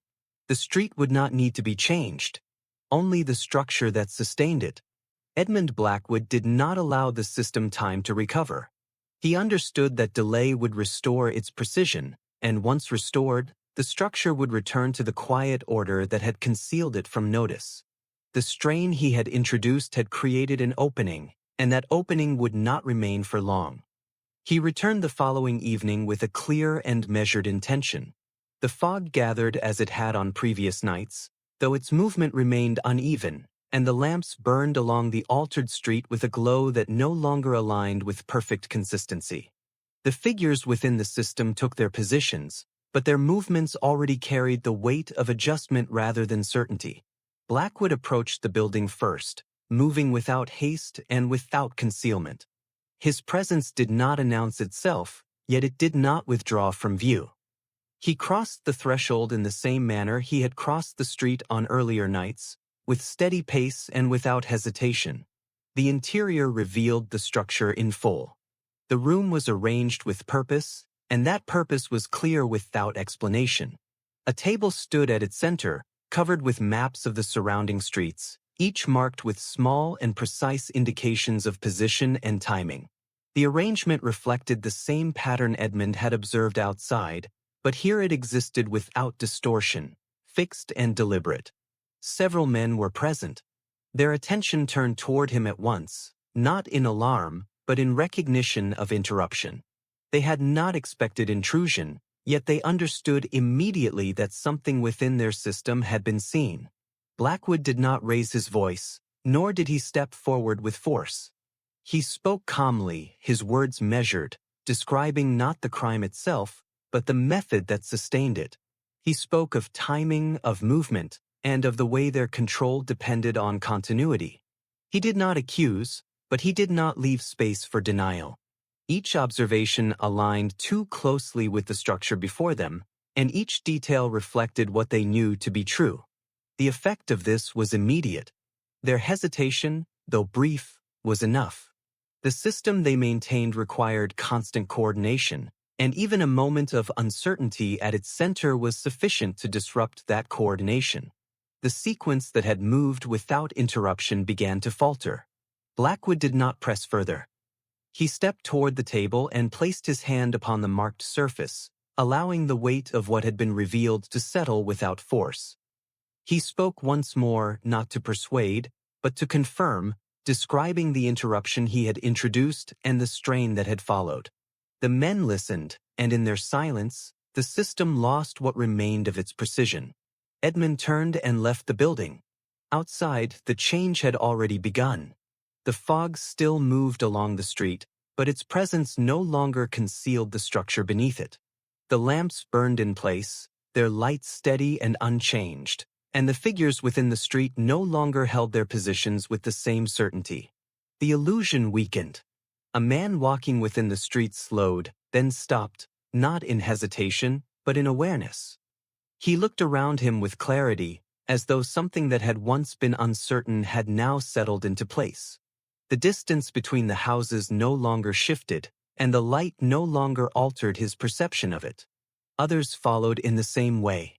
The street would not need to be changed, only the structure that sustained it. Edmund Blackwood did not allow the system time to recover. He understood that delay would restore its precision, and once restored, the structure would return to the quiet order that had concealed it from notice. The strain he had introduced had created an opening, and that opening would not remain for long. He returned the following evening with a clear and measured intention. The fog gathered as it had on previous nights, though its movement remained uneven, and the lamps burned along the altered street with a glow that no longer aligned with perfect consistency. The figures within the system took their positions, but their movements already carried the weight of adjustment rather than certainty. Blackwood approached the building first, moving without haste and without concealment. His presence did not announce itself, yet it did not withdraw from view. He crossed the threshold in the same manner he had crossed the street on earlier nights, with steady pace and without hesitation. The interior revealed the structure in full. The room was arranged with purpose, and that purpose was clear without explanation. A table stood at its center, covered with maps of the surrounding streets, each marked with small and precise indications of position and timing. The arrangement reflected the same pattern Edmund had observed outside, but here it existed without distortion, fixed and deliberate. Several men were present. Their attention turned toward him at once, not in alarm, but in recognition of interruption. They had not expected intrusion, yet they understood immediately that something within their system had been seen. Blackwood did not raise his voice, nor did he step forward with force. He spoke calmly, his words measured, describing not the crime itself, but the method that sustained it. He spoke of timing, of movement, and of the way their control depended on continuity. He did not accuse, but he did not leave space for denial. Each observation aligned too closely with the structure before them, and each detail reflected what they knew to be true. The effect of this was immediate. Their hesitation, though brief, was enough. The system they maintained required constant coordination, and even a moment of uncertainty at its center was sufficient to disrupt that coordination. The sequence that had moved without interruption began to falter. Blackwood did not press further. He stepped toward the table and placed his hand upon the marked surface, allowing the weight of what had been revealed to settle without force. He spoke once more, not to persuade, but to confirm, describing the interruption he had introduced and the strain that had followed. The men listened, and in their silence, the system lost what remained of its precision. Edmund turned and left the building. Outside, the change had already begun. The fog still moved along the street, but its presence no longer concealed the structure beneath it. The lamps burned in place, their light steady and unchanged, and the figures within the street no longer held their positions with the same certainty. The illusion weakened. A man walking within the street slowed, then stopped, not in hesitation, but in awareness. He looked around him with clarity, as though something that had once been uncertain had now settled into place. The distance between the houses no longer shifted, and the light no longer altered his perception of it. Others followed in the same way.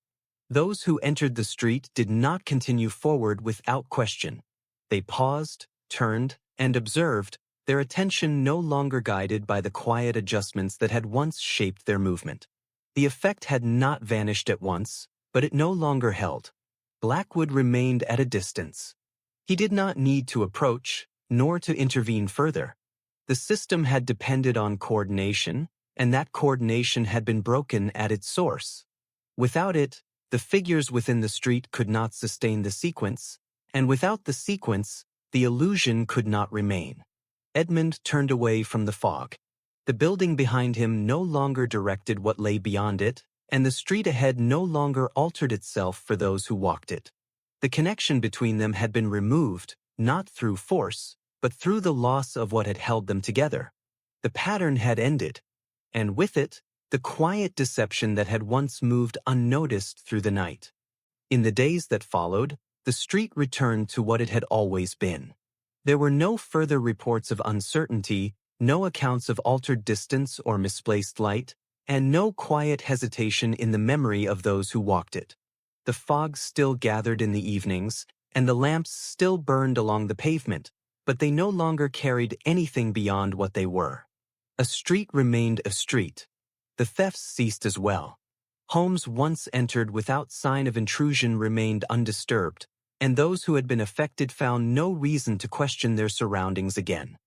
Those who entered the street did not continue forward without question. They paused, turned, and observed, their attention no longer guided by the quiet adjustments that had once shaped their movement. The effect had not vanished at once, but it no longer held. Blackwood remained at a distance. He did not need to approach, nor to intervene further. The system had depended on coordination, and that coordination had been broken at its source. Without it, the figures within the street could not sustain the sequence, and without the sequence, the illusion could not remain. Edmund turned away from the fog. The building behind him no longer directed what lay beyond it, and the street ahead no longer altered itself for those who walked it. The connection between them had been removed, not through force, but through the loss of what had held them together. The pattern had ended, and with it, the quiet deception that had once moved unnoticed through the night. In the days that followed, the street returned to what it had always been. There were no further reports of uncertainty, no accounts of altered distance or misplaced light, and no quiet hesitation in the memory of those who walked it. The fog still gathered in the evenings, and the lamps still burned along the pavement, but they no longer carried anything beyond what they were. A street remained a street. The thefts ceased as well. Homes once entered without sign of intrusion remained undisturbed, and those who had been affected found no reason to question their surroundings again.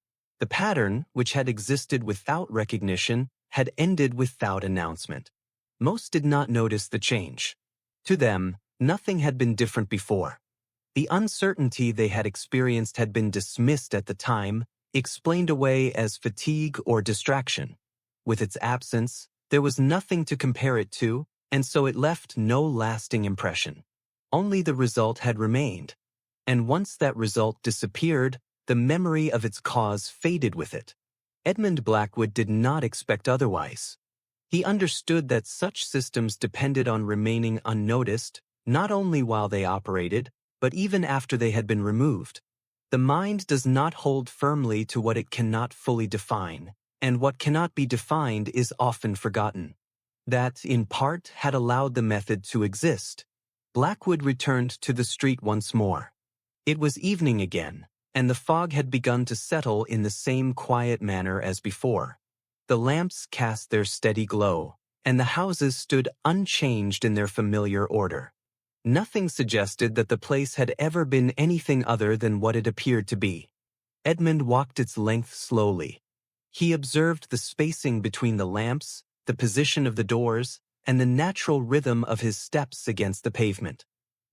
The pattern, which had existed without recognition, had ended without announcement. Most did not notice the change. To them, nothing had been different before. The uncertainty they had experienced had been dismissed at the time, explained away as fatigue or distraction. With its absence, there was nothing to compare it to, and so it left no lasting impression. Only the result had remained. And once that result disappeared, the memory of its cause faded with it. Edmund Blackwood did not expect otherwise. He understood that such systems depended on remaining unnoticed, not only while they operated, but even after they had been removed. The mind does not hold firmly to what it cannot fully define, and what cannot be defined is often forgotten. That, in part, had allowed the method to exist. Blackwood returned to the street once more. It was evening again, and the fog had begun to settle in the same quiet manner as before. The lamps cast their steady glow, and the houses stood unchanged in their familiar order. Nothing suggested that the place had ever been anything other than what it appeared to be. Edmund walked its length slowly. He observed the spacing between the lamps, the position of the doors, and the natural rhythm of his steps against the pavement.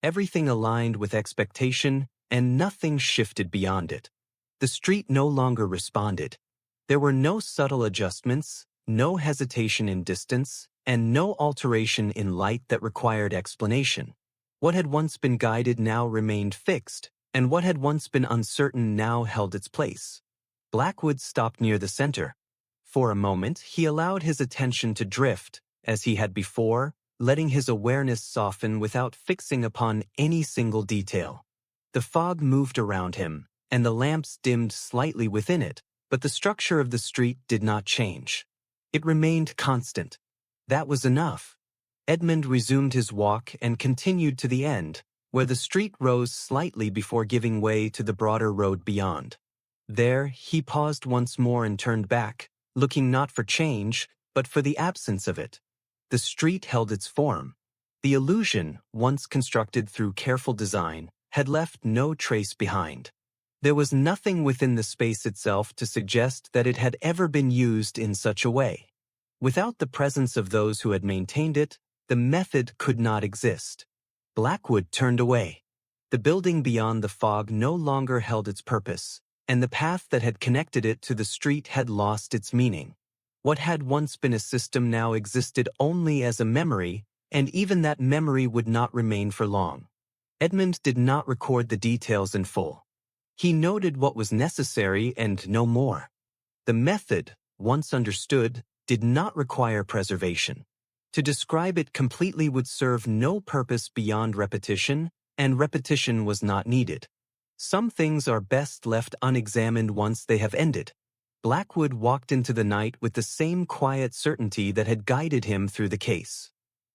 Everything aligned with expectation, and nothing shifted beyond it. The street no longer responded. There were no subtle adjustments, no hesitation in distance, and no alteration in light that required explanation. What had once been guided now remained fixed, and what had once been uncertain now held its place. Blackwood stopped near the center. For a moment, he allowed his attention to drift, as he had before, letting his awareness soften without fixing upon any single detail. The fog moved around him, and the lamps dimmed slightly within it, but the structure of the street did not change. It remained constant. That was enough. Edmund resumed his walk and continued to the end, where the street rose slightly before giving way to the broader road beyond. There, he paused once more and turned back, looking not for change, but for the absence of it. The street held its form. The illusion, once constructed through careful design, had left no trace behind. There was nothing within the space itself to suggest that it had ever been used in such a way. Without the presence of those who had maintained it, the method could not exist. Blackwood turned away. The building beyond the fog no longer held its purpose, and the path that had connected it to the street had lost its meaning. What had once been a system now existed only as a memory, and even that memory would not remain for long. Edmund did not record the details in full. He noted what was necessary and no more. The method, once understood, did not require preservation. To describe it completely would serve no purpose beyond repetition, and repetition was not needed. Some things are best left unexamined once they have ended. Blackwood walked into the night with the same quiet certainty that had guided him through the case.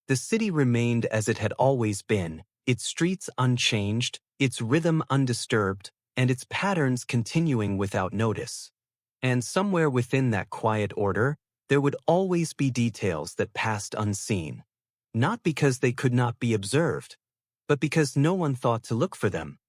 The city remained as it had always been, its streets unchanged, its rhythm undisturbed, and its patterns continuing without notice. And somewhere within that quiet order, there would always be details that passed unseen, not because they could not be observed, but because no one thought to look for them.